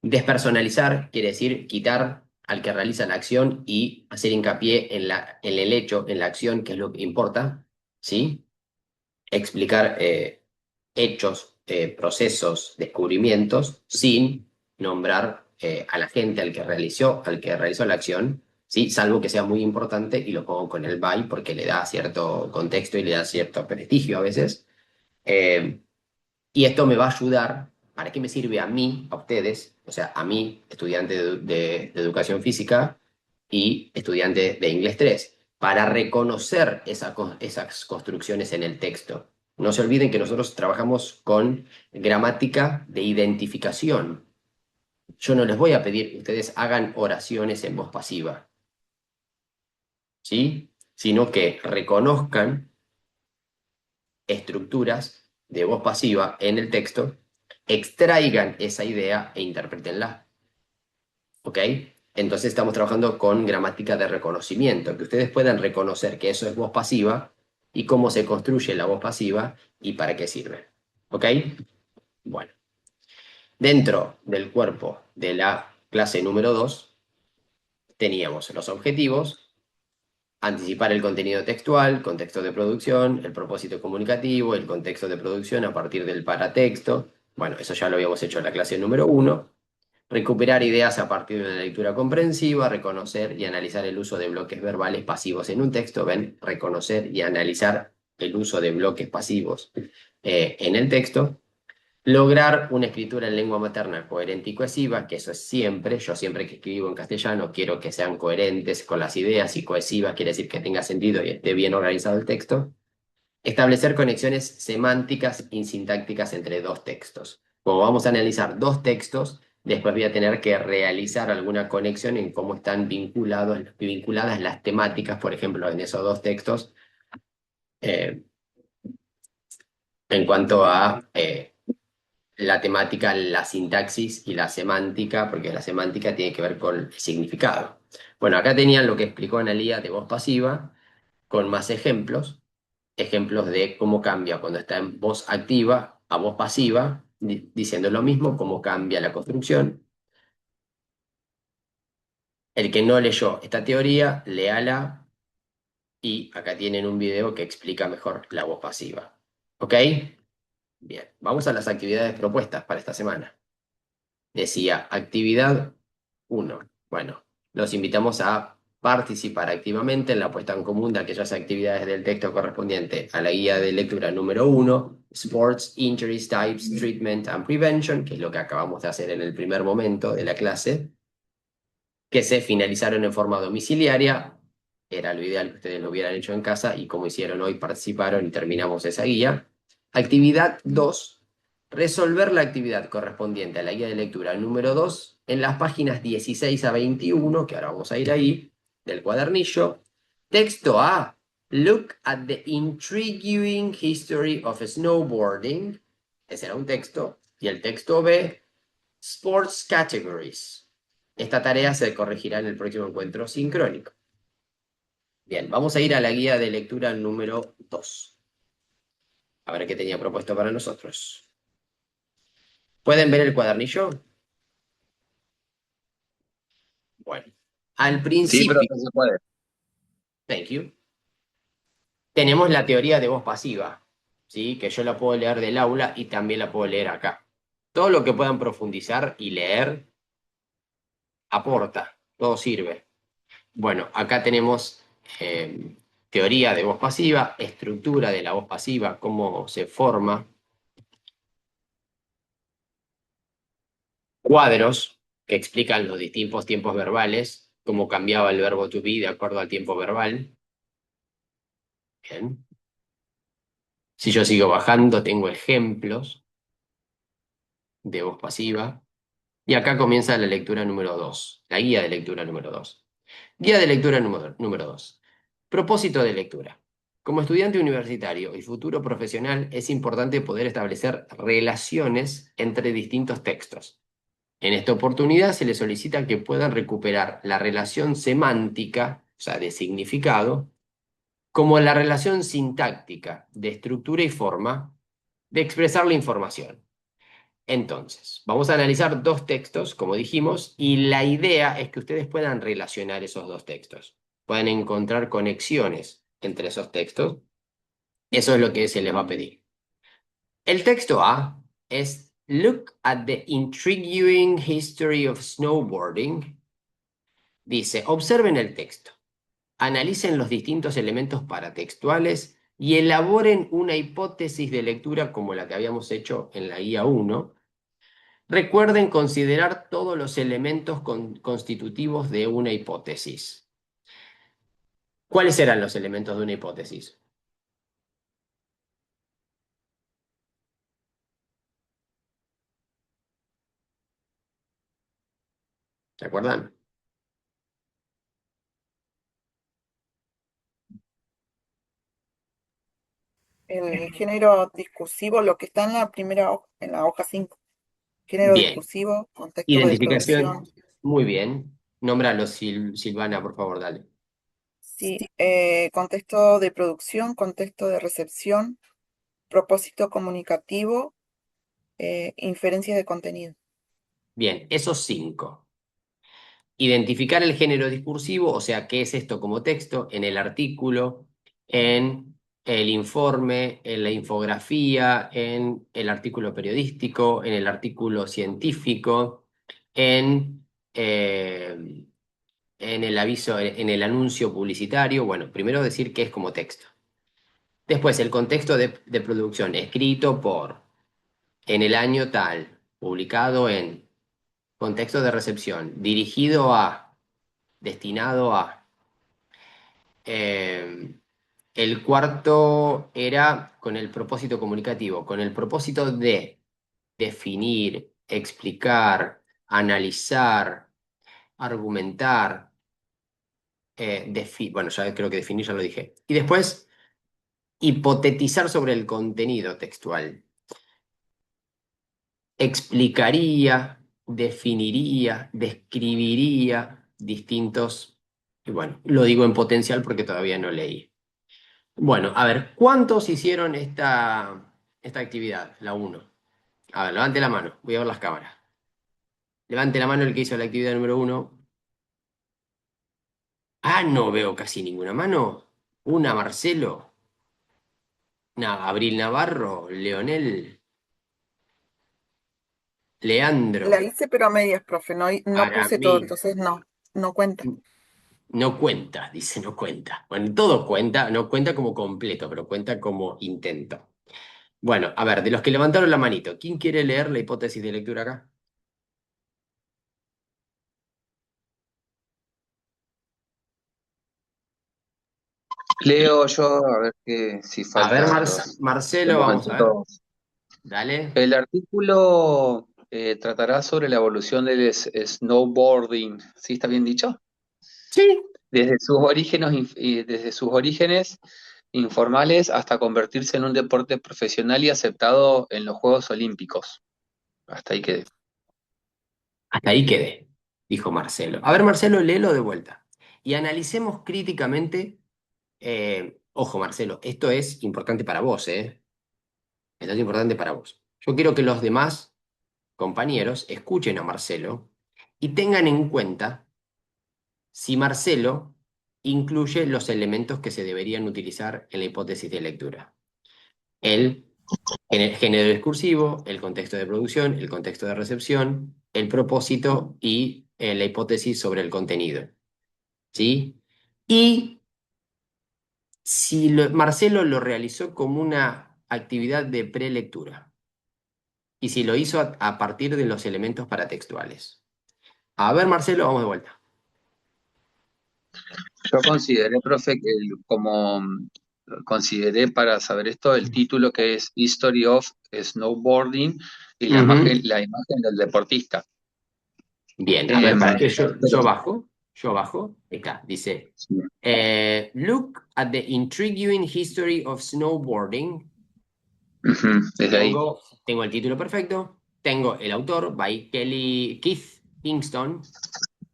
Despersonalizar quiere decir quitar al que realiza la acción y hacer hincapié en el hecho, en la acción, que es lo que importa, ¿sí? Explicar hechos, procesos, descubrimientos, sin nombrar a la gente, al que realizó la acción, ¿sí? Salvo que sea muy importante, y lo pongo con el by porque le da cierto contexto y le da cierto prestigio a veces. Y esto me va a ayudar. ¿Para qué me sirve a mí, a ustedes? O sea, a mí, estudiante de educación física y estudiante de inglés 3, para reconocer esas construcciones en el texto. No se olviden que nosotros trabajamos con gramática de identificación. Yo no les voy a pedir que ustedes hagan oraciones en voz pasiva, ¿sí? Sino que reconozcan estructuras de voz pasiva en el texto, extraigan esa idea e interpretenla. ¿Ok? Entonces estamos trabajando con gramática de reconocimiento, que ustedes puedan reconocer que eso es voz pasiva y cómo se construye la voz pasiva y para qué sirve. ¿Ok? Bueno. Dentro del cuerpo de la clase número 2 teníamos los objetivos, anticipar el contenido textual, contexto de producción, el propósito comunicativo, el contexto de producción a partir del paratexto. Bueno, eso ya lo habíamos hecho en la clase número 1. Recuperar ideas a partir de la lectura comprensiva, reconocer y analizar el uso de bloques verbales pasivos en un texto. Ven, reconocer y analizar el uso de bloques pasivos en el texto. Lograr una escritura en lengua materna coherente y cohesiva, que eso es siempre. Yo siempre que escribo en castellano quiero que sean coherentes con las ideas, y cohesiva quiere decir que tenga sentido y esté bien organizado el texto. Establecer conexiones semánticas y sintácticas entre dos textos. Como vamos a analizar dos textos, después voy a tener que realizar alguna conexión en cómo están vinculadas las temáticas, por ejemplo, en esos dos textos, en cuanto a la temática, la sintaxis y la semántica, porque la semántica tiene que ver con el significado. Bueno, acá tenían lo que explicó Analía de voz pasiva, con más ejemplos de cómo cambia cuando está en voz activa a voz pasiva, diciendo lo mismo, cómo cambia la construcción. El que no leyó esta teoría, léala, y acá tienen un video que explica mejor la voz pasiva. ¿Ok? Bien, vamos a las actividades propuestas para esta semana. Decía, actividad 1. Bueno, los invitamos a participar activamente en la puesta en común de aquellas actividades del texto correspondiente a la guía de lectura número 1, Sports, Injuries, Types, Treatment and Prevention, que es lo que acabamos de hacer en el primer momento de la clase, que se finalizaron en forma domiciliaria. Era lo ideal que ustedes lo hubieran hecho en casa, y como hicieron hoy, participaron y terminamos esa guía. Actividad 2. Resolver la actividad correspondiente a la guía de lectura número 2 en las páginas 16 a 21, que ahora vamos a ir ahí, del cuadernillo. Texto A. Look at the intriguing history of snowboarding. Ese era un texto. Y el texto B. Sports categories. Esta tarea se corregirá en el próximo encuentro sincrónico. Bien, vamos a ir a la guía de lectura número 2. A ver qué tenía propuesto para nosotros. ¿Pueden ver el cuadernillo? Bueno, al Sí, principio, pero no se puede. thank you, tenemos la teoría de voz pasiva, ¿sí? Que yo la puedo leer del aula y también la puedo leer acá. Todo lo que puedan profundizar y leer aporta, todo sirve. Bueno, acá tenemos teoría de voz pasiva, estructura de la voz pasiva, cómo se forma, cuadros que explican los distintos tiempos verbales, cómo cambiaba el verbo to be de acuerdo al tiempo verbal. Bien. Si yo sigo bajando, tengo ejemplos de voz pasiva. Y acá comienza la lectura número 2, la guía de lectura número 2. Guía de lectura número 2. Propósito de lectura. Como estudiante universitario y futuro profesional, es importante poder establecer relaciones entre distintos textos. En esta oportunidad se les solicita que puedan recuperar la relación semántica, o sea, de significado, como la relación sintáctica, de estructura y forma, de expresar la información. Entonces, vamos a analizar dos textos, como dijimos, y la idea es que ustedes puedan relacionar esos dos textos, puedan encontrar conexiones entre esos textos. Eso es lo que se les va a pedir. El texto A es Look at the intriguing history of snowboarding. Dice, observen el texto, analicen los distintos elementos paratextuales y elaboren una hipótesis de lectura como la que habíamos hecho en la guía 1. Recuerden considerar todos los elementos constitutivos de una hipótesis. ¿Cuáles eran los elementos de una hipótesis? ¿Se acuerdan? El género discursivo, lo que está en la primera en la hoja 5. Género Bien. discursivo, contexto de Identificación. producción. Muy bien. Nómbralo, Silvana, por favor, dale. Sí, contexto de producción, contexto de recepción, propósito comunicativo, inferencia de contenido. Bien, esos 5. Identificar el género discursivo, o sea, qué es esto como texto, en el artículo, en el informe, en la infografía, en el artículo periodístico, en el artículo científico, en el aviso, en el anuncio publicitario. Bueno, primero decir qué es como texto. Después, el contexto de producción, escrito por, en el año tal, publicado en, contexto de recepción, dirigido a, destinado a. El cuarto era con el propósito comunicativo, con el propósito de definir, explicar, analizar, argumentar. Bueno, ya creo que definir ya lo dije. Y después, hipotetizar sobre el contenido textual. Explicaría, definiría, describiría distintos. Y bueno, lo digo en potencial porque todavía no leí. Bueno, a ver, ¿cuántos hicieron esta actividad? La 1. A ver, levante la mano, voy a ver las cámaras. Levante la mano el que hizo la actividad número 1. Ah, no veo casi ninguna mano. Una, Marcelo. Abril Navarro, Leonel, Leandro, La hice pero a medias, profe, no puse todo, Aramí. entonces no cuenta. No cuenta, dice, no cuenta. Bueno, todo cuenta, no cuenta como completo, pero cuenta como intento. Bueno, a ver, de los que levantaron la manito, ¿quién quiere leer la hipótesis de lectura acá? Leo yo, a ver si A ver, faltan los Marcelo, vamos a ver. momentitos. Dale. El artículo tratará sobre la evolución del snowboarding. ¿Sí está bien dicho? Sí. Desde sus orígenes informales hasta convertirse en un deporte profesional y aceptado en los Juegos Olímpicos. Hasta ahí quedé. Hasta ahí quedé, dijo Marcelo. A ver, Marcelo, léelo de vuelta. Y analicemos críticamente. Ojo, Marcelo, esto es importante para vos, ¿eh? Esto es importante para vos. Yo quiero que los demás compañeros escuchen a Marcelo y tengan en cuenta si Marcelo incluye los elementos que se deberían utilizar en la hipótesis de lectura. El género discursivo, el contexto de producción, el contexto de recepción, el propósito y la hipótesis sobre el contenido. ¿sí? Y si Marcelo lo realizó como una actividad de prelectura, y si lo hizo a partir de los elementos paratextuales. A ver, Marcelo, vamos de vuelta. Yo consideré, profe, que consideré para saber esto el título que es History of Snowboarding y Ujú. la imagen del deportista. Bien, a ver, para que yo Pero, bajo, acá, dice, sí, look at the intriguing history of snowboarding. ujú, desde ahí. Tengo el título perfecto, tengo el autor, by Keith Kingston,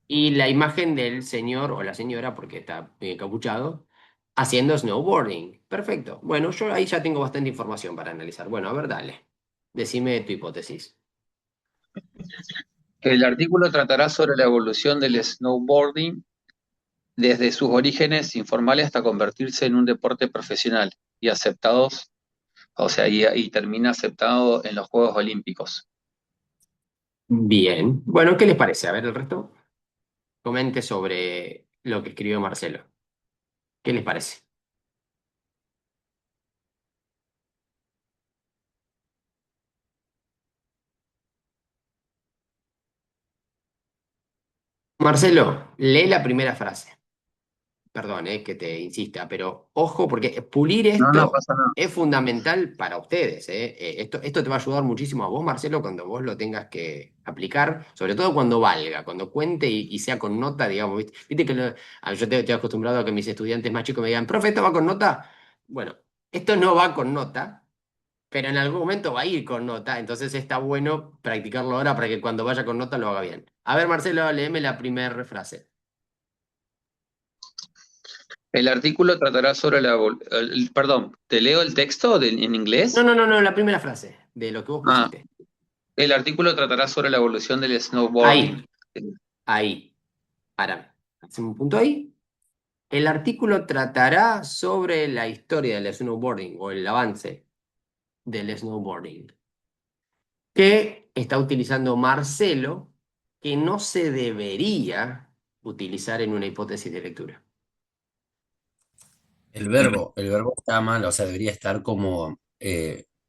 y la imagen del señor o la señora, porque está encapuchado, haciendo snowboarding. Perfecto. Bueno, yo ahí ya tengo bastante información para analizar. Bueno, a ver, dale. Decime tu hipótesis. El artículo tratará sobre la evolución del snowboarding desde sus orígenes informales hasta convertirse en un deporte profesional y aceptados, o sea, y termina aceptado en los Juegos Olímpicos. Bien. Bueno, ¿qué les parece? A ver, el resto. Comente sobre lo que escribió Marcelo. ¿Qué les parece? Marcelo, lee la primera frase. Perdón, que te insista, pero ojo, porque pulir No, no esto pasa nada. es fundamental para ustedes. Esto te va a ayudar muchísimo a vos, Marcelo, cuando vos lo tengas que aplicar, sobre todo cuando valga, cuando cuente y sea con nota, digamos. Viste que yo estoy acostumbrado a que mis estudiantes más chicos me digan, profe, ¿esto va con nota? Bueno, esto no va con nota, pero en algún momento va a ir con nota, entonces está bueno practicarlo ahora para que cuando vaya con nota lo haga bien. A ver, Marcelo, léeme la primera frase. El artículo tratará sobre perdón, ¿te leo el texto en No, inglés? no, no, no, la primera frase de lo que vos Ah, pusiste. el artículo tratará sobre la evolución del snowboarding. Ahí, ahí. Para, hacemos un punto ahí. El artículo tratará sobre la historia del snowboarding o el avance del snowboarding que está utilizando Marcelo, que no se debería utilizar en una hipótesis de lectura. El verbo está mal, o sea, debería estar como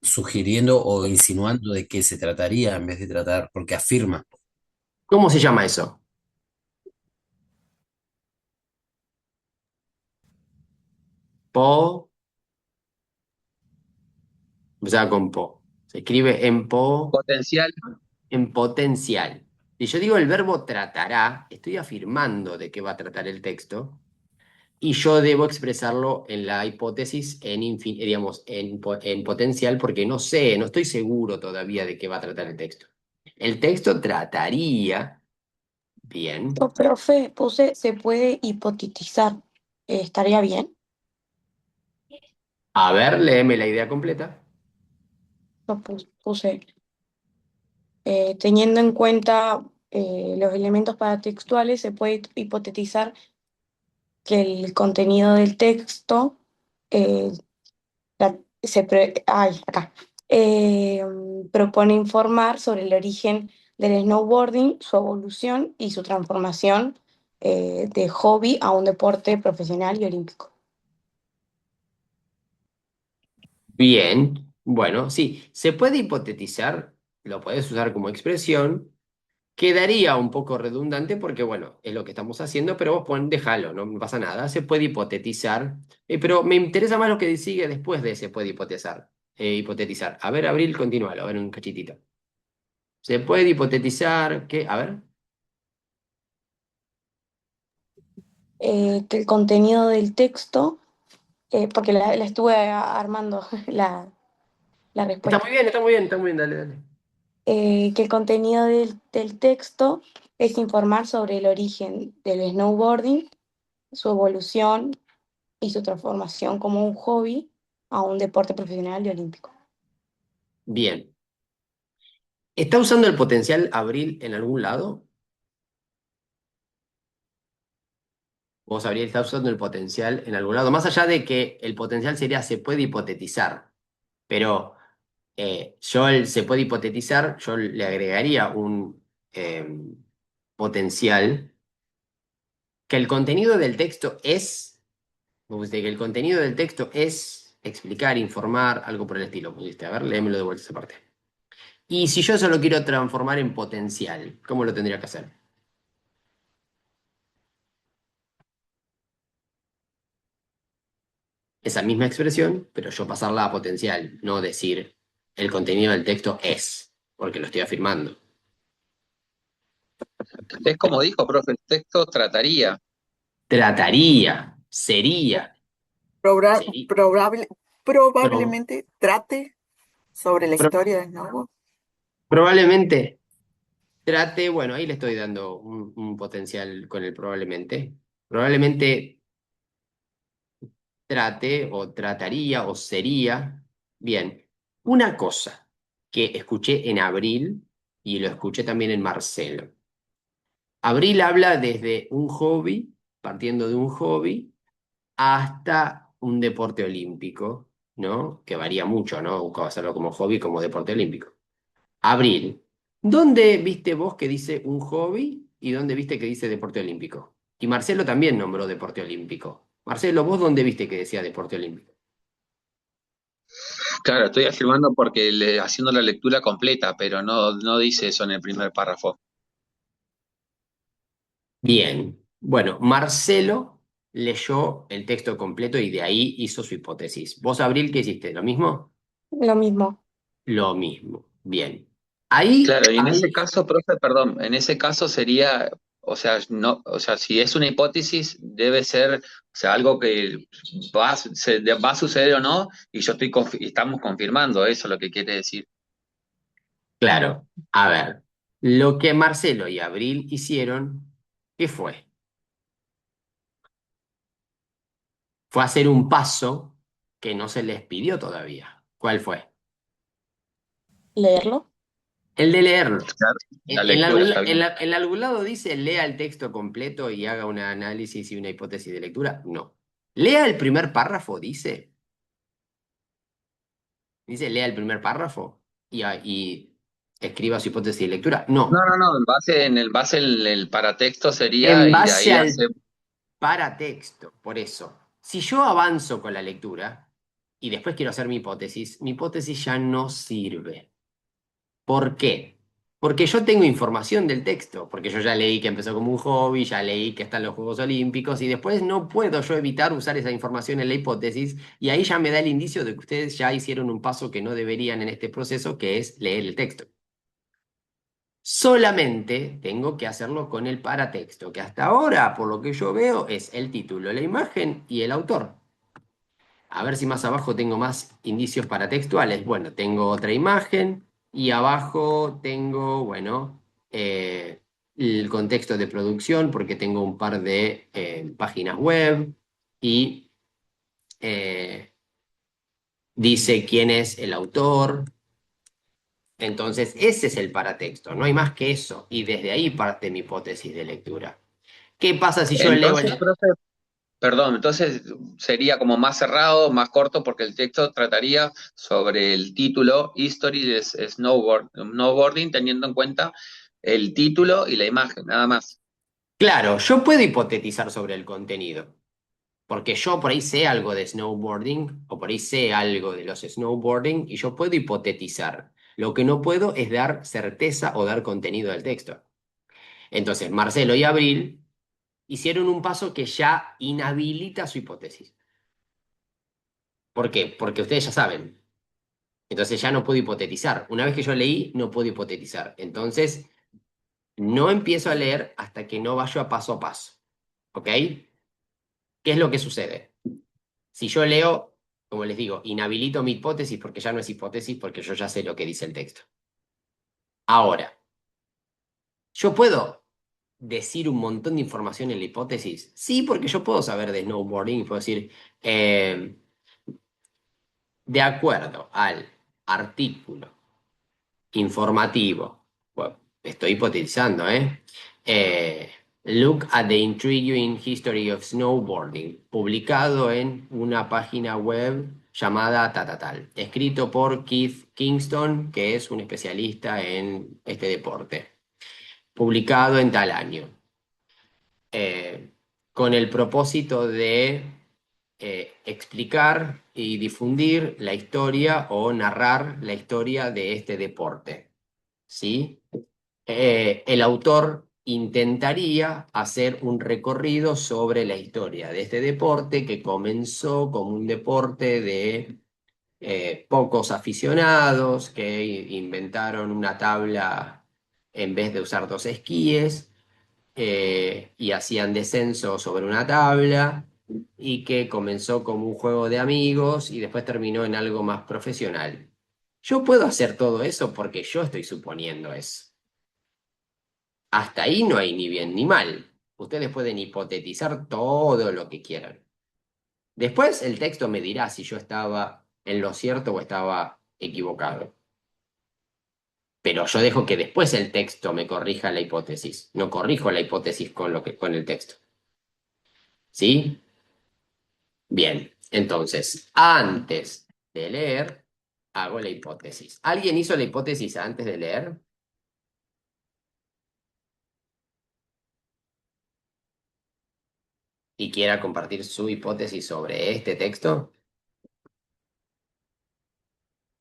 sugiriendo o insinuando de qué se trataría en vez de tratar, porque afirma. ¿Cómo se llama eso? Po, o sea, con po. Se escribe Potencial. en potencial. Si yo digo el verbo tratará, estoy afirmando de qué va a tratar el texto y yo debo expresarlo en la hipótesis digamos, en potencial porque no sé, no estoy seguro todavía de qué va a tratar el texto. El texto trataría, bien. Yo, profe, puse, se puede hipotetizar. ¿Estaría bien? A ver, léeme la idea completa. Yo puse, teniendo en cuenta los elementos paratextuales, se puede hipotetizar que el contenido del texto eh, acá, eh, propone informar sobre el origen del snowboarding, su evolución y su transformación de hobby a un deporte profesional y olímpico. Bien, bueno, sí, se puede hipotetizar, lo puedes usar como expresión. Quedaría un poco redundante porque, bueno, es lo que estamos haciendo, pero vos déjalo, no pasa nada. Se puede hipotetizar, pero me interesa más lo que sigue después de se puede hipotetizar. A ver, Abril, continúalo, a ver un cachitito. Se puede hipotetizar que, a ver, Que el contenido del texto, porque la estuve armando la está respuesta, muy bien, está muy bien, está muy bien, dale, dale. que el contenido del texto es informar sobre el origen del snowboarding, su evolución y su transformación como un hobby a un deporte profesional y olímpico. Bien. ¿Está usando el potencial Abril en algún lado? Vos, Abril, está usando el potencial en algún lado, más allá de que el potencial sería se puede hipotetizar, pero yo se puede hipotetizar, yo le agregaría un potencial Que el contenido del texto es, pusiste que el contenido del texto es explicar, informar, algo por el estilo, pusiste. A ver, léemelo de vuelta esa parte. Y si yo eso lo quiero transformar en potencial, ¿cómo lo tendría que hacer? Esa misma expresión, pero yo pasarla a potencial, no decir el contenido del texto es, porque lo estoy afirmando. Es como dijo, profe, el texto trataría. Trataría, sería, Proba- sería, probable- pro- probablemente trate sobre la pro- historia de Snowball. probablemente trate, bueno, ahí le estoy dando un potencial con el probablemente. Probablemente trate o trataría o sería. Bien, una cosa que escuché en Abril y lo escuché también en Marcelo. Abril habla desde un hobby, partiendo de un hobby, hasta un deporte olímpico, ¿no? Que varía mucho, ¿no? Buscaba hacerlo como hobby, como deporte olímpico. Abril, ¿dónde viste vos que dice un hobby y dónde viste que dice deporte olímpico? Y Marcelo también nombró deporte olímpico. Marcelo, ¿vos dónde viste que decía deporte olímpico? Claro, estoy afirmando porque haciendo la lectura completa, pero no dice eso en el primer párrafo. Bien. Bueno, Marcelo leyó el texto completo y de ahí hizo su hipótesis. ¿Vos, Abril, qué hiciste? ¿Lo mismo? Lo mismo. Lo mismo. Bien. Ahí, Claro, y en ese ahí, caso, profe, perdón, en ese caso sería, o sea, no, o sea, si es una hipótesis, debe ser, o sea, algo que va a suceder o no, y y estamos confirmando eso, lo que quiere decir. claro. A ver, lo que Marcelo y Abril hicieron, ¿qué fue? Fue hacer un paso que no se les pidió todavía. ¿Cuál fue? ¿Leerlo? El de leerlo. Claro, la En lectura está bien. en algún lado dice lea el texto completo y haga un análisis y una hipótesis de lectura. No. Lea el primer párrafo, dice. Dice lea el primer párrafo y escriba su hipótesis de lectura. No. No, en base el paratexto sería, En y de base ahí al hace, paratexto. Por eso, si yo avanzo con la lectura y después quiero hacer mi hipótesis ya no sirve. ¿Por qué? Porque yo tengo información del texto, porque yo ya leí que empezó como un hobby, ya leí que están los Juegos Olímpicos y después no puedo yo evitar usar esa información en la hipótesis y ahí ya me da el indicio de que ustedes ya hicieron un paso que no deberían en este proceso, que es leer el texto. Solamente tengo que hacerlo con el paratexto, que hasta ahora, por lo que yo veo, es el título, la imagen y el autor. A ver si más abajo tengo más indicios paratextuales. Bueno, tengo otra imagen y abajo tengo, bueno, el contexto de producción porque tengo un par de páginas web y eh, dice quién es el autor. Entonces, ese es el paratexto, no hay más que eso. Y desde ahí parte mi hipótesis de lectura. ¿Qué pasa si yo leo entonces, el... profe, perdón, entonces sería como más cerrado, más corto, porque el texto trataría sobre el título History de Snowboarding, teniendo en cuenta el título y la imagen, nada más. Claro, yo puedo hipotetizar sobre el contenido. Porque yo por ahí sé algo de snowboarding o por ahí sé algo de los snowboarding y yo puedo hipotetizar. Lo que no puedo es dar certeza o dar contenido del texto. Entonces, Marcelo y Abril hicieron un paso que ya inhabilita su hipótesis. ¿Por qué? Porque ustedes ya saben. Entonces ya no puedo hipotetizar. Una vez que yo leí, no puedo hipotetizar. Entonces, no empiezo a leer hasta que no vaya paso a paso. ¿Ok? ¿Qué es lo que sucede? Si yo leo, como les digo, inhabilito mi hipótesis porque ya no es hipótesis, porque yo ya sé lo que dice el texto. Ahora, ¿yo puedo decir un montón de información en la hipótesis? Sí, porque yo puedo saber de snowboarding y puedo decir, de acuerdo al artículo informativo, bueno, estoy hipotetizando, ¿eh? Eh, Look at the Intriguing History of Snowboarding, publicado en una página web llamada Tatatal, escrito por Keith Kingston, que es un especialista en este deporte, publicado en tal año. con el propósito de explicar y difundir la historia o narrar la historia de este deporte. ¿Sí? El autor intentaría hacer un recorrido sobre la historia de este deporte que comenzó como un deporte de pocos aficionados que inventaron una tabla en vez de usar dos esquíes y hacían descenso sobre una tabla y que comenzó como un juego de amigos y después terminó en algo más profesional. Yo puedo hacer todo eso porque yo estoy suponiendo eso. Hasta ahí no hay ni bien ni mal. Ustedes pueden hipotetizar todo lo que quieran. Después el texto me dirá si yo estaba en lo cierto o estaba equivocado. Pero yo dejo que después el texto me corrija la hipótesis. No corrijo la hipótesis con el texto. ¿Sí? Bien, entonces, antes de leer, hago la hipótesis. ¿Alguien hizo la hipótesis antes de leer? ¿Y quiera compartir su hipótesis sobre este texto?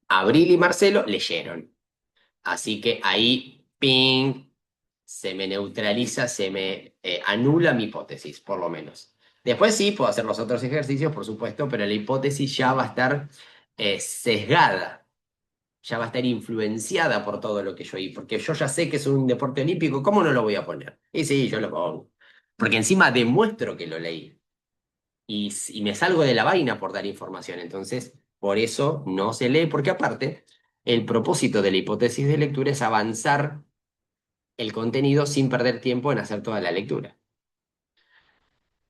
Abril y Marcelo leyeron. Así que ahí, ping, se me neutraliza, se me anula mi hipótesis, por lo menos. Después sí, puedo hacer los otros ejercicios, por supuesto, pero la hipótesis ya va a estar sesgada, ya va a estar influenciada por todo lo que yo oí, porque yo ya sé que es un deporte olímpico, ¿cómo no lo voy a poner? Y sí, yo lo pongo. Porque encima demuestro que lo leí. Y me salgo de la vaina por dar información. Entonces, por eso no se lee, porque aparte, el propósito de la hipótesis de lectura es avanzar el contenido sin perder tiempo en hacer toda la lectura.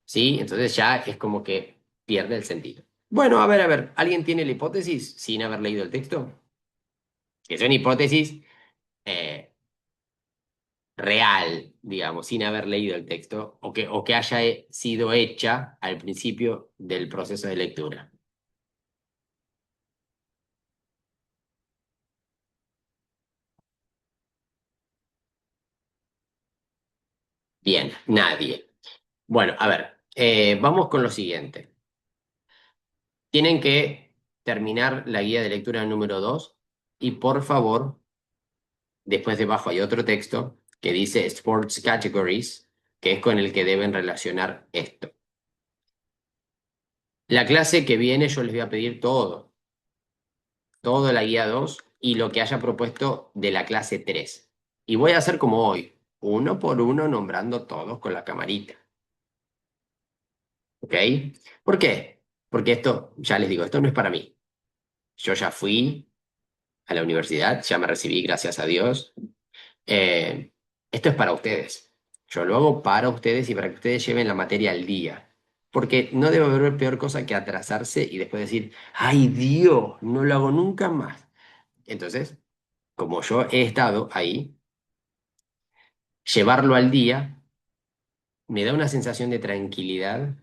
¿Sí? Entonces ya es como que pierde el sentido. Bueno, a ver, ¿alguien tiene la hipótesis sin haber leído el texto? Que es una hipótesis eh, real, digamos, sin haber leído el texto, o que haya sido hecha al principio del proceso de lectura. Bien, nadie. Bueno, a ver, vamos con lo siguiente. Tienen que terminar la guía de lectura número 2 y por favor, después debajo hay otro texto que dice Sports Categories, que es con el que deben relacionar esto. La clase que viene yo les voy a pedir todo la guía 2 y lo que haya propuesto de la clase 3. Y voy a hacer como hoy, uno por uno nombrando todos con la camarita. ¿Ok? ¿Por qué? Porque esto, ya les digo, esto no es para mí. Yo ya fui a la universidad, ya me recibí, gracias a Dios. Esto es para ustedes. Yo lo hago para ustedes y para que ustedes lleven la materia al día. Porque no debe haber peor cosa que atrasarse y después decir, ay Dios, no lo hago nunca más. Entonces, como yo he estado ahí, llevarlo al día me da una sensación de tranquilidad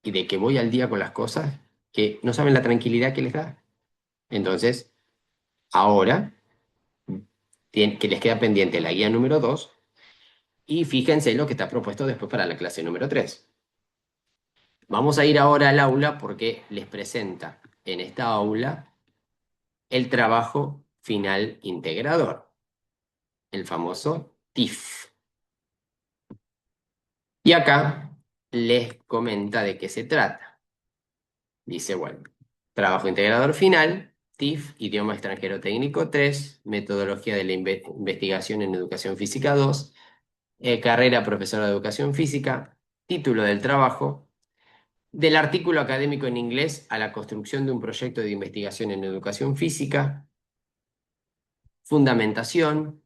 y de que voy al día con las cosas que no saben la tranquilidad que les da. Entonces, ahora que les queda pendiente la guía número 2 y fíjense lo que está propuesto después para la clase número 3. Vamos a ir ahora al aula porque les presenta en esta aula el trabajo final integrador, el famoso TIF. Y acá les comenta de qué se trata. Dice, bueno, trabajo integrador final, TIF, idioma extranjero técnico 3, metodología de la investigación en educación física 2, carrera profesora de educación física, título del trabajo, del artículo académico en inglés a la construcción de un proyecto de investigación en educación física, fundamentación.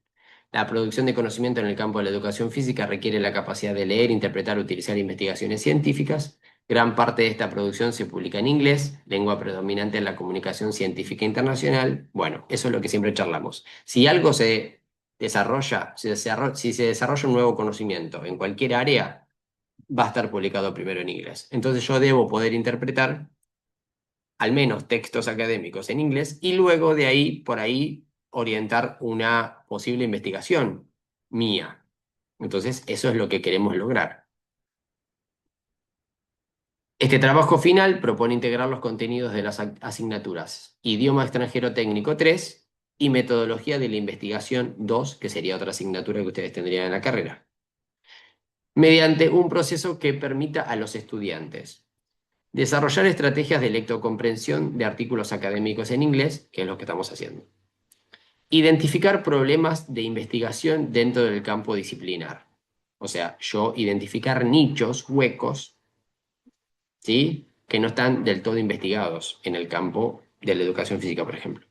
La producción de conocimiento en el campo de la educación física requiere la capacidad de leer, interpretar, utilizar investigaciones científicas. Gran parte de esta producción se publica en inglés, lengua predominante en la comunicación científica internacional. Bueno, eso es lo que siempre charlamos. Si algo se desarrolla, si se desarrolla un nuevo conocimiento en cualquier área, va a estar publicado primero en inglés. Entonces yo debo poder interpretar al menos textos académicos en inglés y luego de ahí, por ahí, orientar una posible investigación mía. Entonces, eso es lo que queremos lograr. Este trabajo final propone integrar los contenidos de las asignaturas Idioma extranjero técnico 3 y Metodología de la investigación 2, que sería otra asignatura que ustedes tendrían en la carrera, mediante un proceso que permita a los estudiantes desarrollar estrategias de lectocomprensión de artículos académicos en inglés, que es lo que estamos haciendo. Identificar problemas de investigación dentro del campo disciplinar. O sea, identificar nichos, huecos, ¿sí?, que no están del todo investigados en el campo de la educación física, por ejemplo.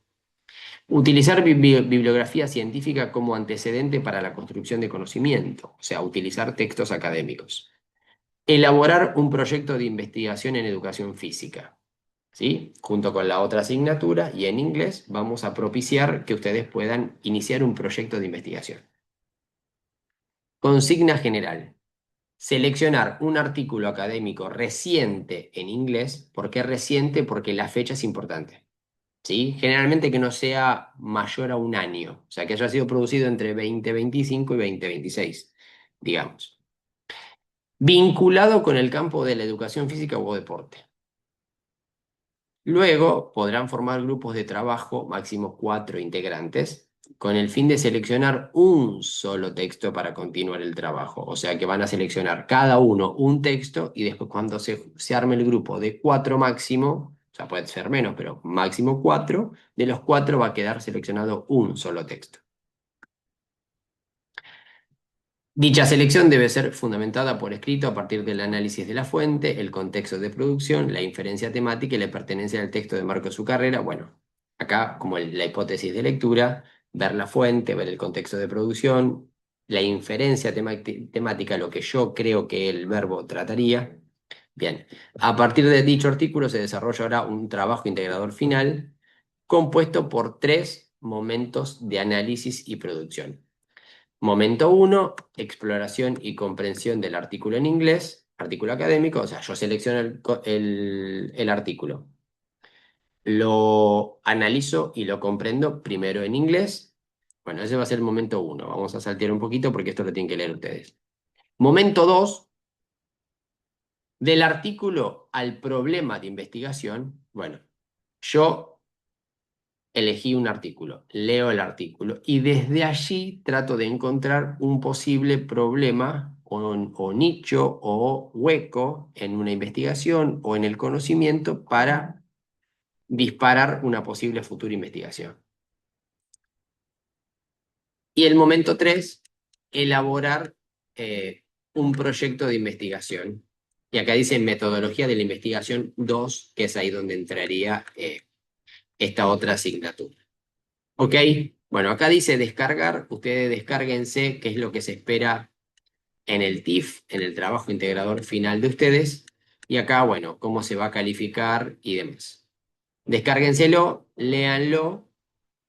Utilizar bibliografía científica como antecedente para la construcción de conocimiento, o sea, utilizar textos académicos. Elaborar un proyecto de investigación en educación física, ¿sí?, junto con la otra asignatura, y en inglés vamos a propiciar que ustedes puedan iniciar un proyecto de investigación. Consigna general. Seleccionar un artículo académico reciente en inglés. ¿Por qué reciente? Porque la fecha es importante, ¿sí? Generalmente que no sea mayor a un año, o sea, que haya sido producido entre 2025 y 2026, digamos. Vinculado con el campo de la educación física o deporte. Luego podrán formar grupos de trabajo, máximo 4 integrantes, con el fin de seleccionar un solo texto para continuar el trabajo. O sea que van a seleccionar cada uno un texto y después cuando se arme el grupo de 4 máximo, o sea, puede ser menos, pero máximo 4, de los 4 va a quedar seleccionado un solo texto. Dicha selección debe ser fundamentada por escrito a partir del análisis de la fuente, el contexto de producción, la inferencia temática y la pertenencia del texto de marco de su carrera. Bueno, acá como la hipótesis de lectura, ver la fuente, ver el contexto de producción, la inferencia temática, lo que yo creo que el verbo trataría. Bien, a partir de dicho artículo se desarrollará un trabajo integrador final compuesto por 3 momentos de análisis y producción. Momento 1, exploración y comprensión del artículo en inglés, artículo académico, o sea, yo selecciono el artículo, lo analizo y lo comprendo primero en inglés. Bueno, ese va a ser el momento 1. Vamos a saltear un poquito porque esto lo tienen que leer ustedes. Momento 2, del artículo al problema de investigación. Bueno, yo elegí un artículo, leo el artículo y desde allí trato de encontrar un posible problema o nicho o hueco en una investigación o en el conocimiento para disparar una posible futura investigación. Y el momento 3, elaborar un proyecto de investigación. Y acá dice metodología de la investigación 2, que es ahí donde entraría esta otra asignatura. ¿Ok? Bueno, acá dice descargar. Ustedes descárguense qué es lo que se espera en el TIF, en el trabajo integrador final de ustedes. Y acá, bueno, cómo se va a calificar y demás. Descárguenselo, léanlo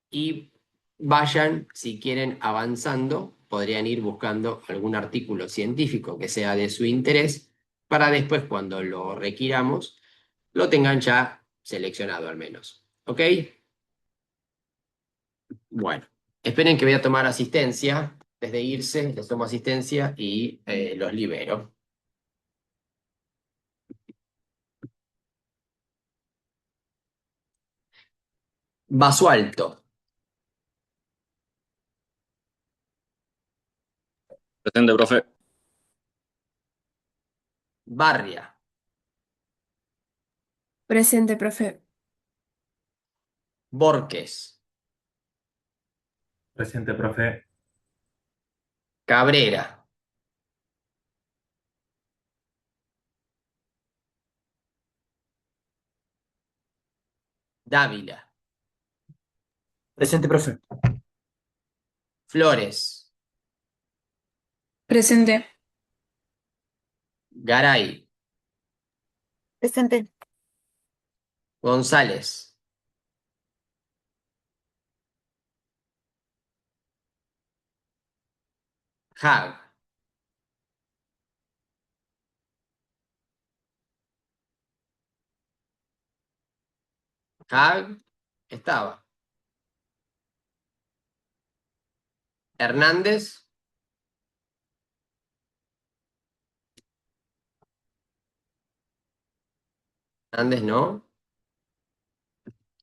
y vayan, si quieren, avanzando. Podrían ir buscando algún artículo científico que sea de su interés para después, cuando lo requiramos, lo tengan ya seleccionado al menos. ¿Ok? Bueno, esperen que voy a tomar asistencia. Desde irse, les tomo asistencia y los libero. Basualto, Presente, profe. Barria, Presente, profe. Borges, Presente, profe. Cabrera, Dávila, Presente, profe. Flores, Presente. Garay, Presente. González, Haag, Haag estaba. Hernández, Andes, ¿no?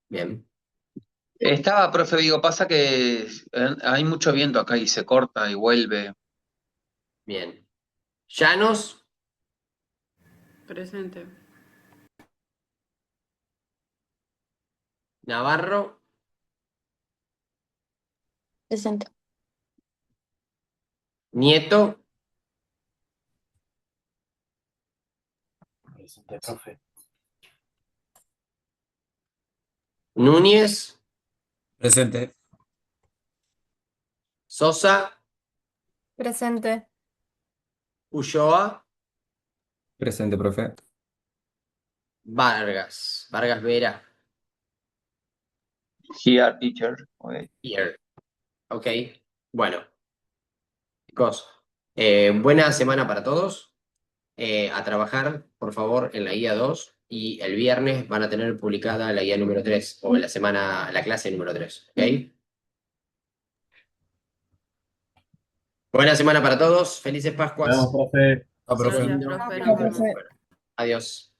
Bien. Estaba, profe, digo, pasa que hay mucho viento acá y se corta y vuelve. Bien. Llanos, Presente. Navarro, Presente. Nieto, Presente, profe. Núñez, Presente. Sosa, Presente. Ulloa, Presente, profe. Vargas. Vargas Vera. Here, teacher. Ok. Here. Ok. Bueno, chicos, buena semana para todos. A trabajar, por favor, en la guía 2 y el viernes van a tener publicada la guía número 3 o la clase número 3. ¿Ok? Buena semana para todos. Felices Nos vemos, Pascuas. profe. Chao, profe. Lindo. Gracias, profe. Nos vemos. Adiós.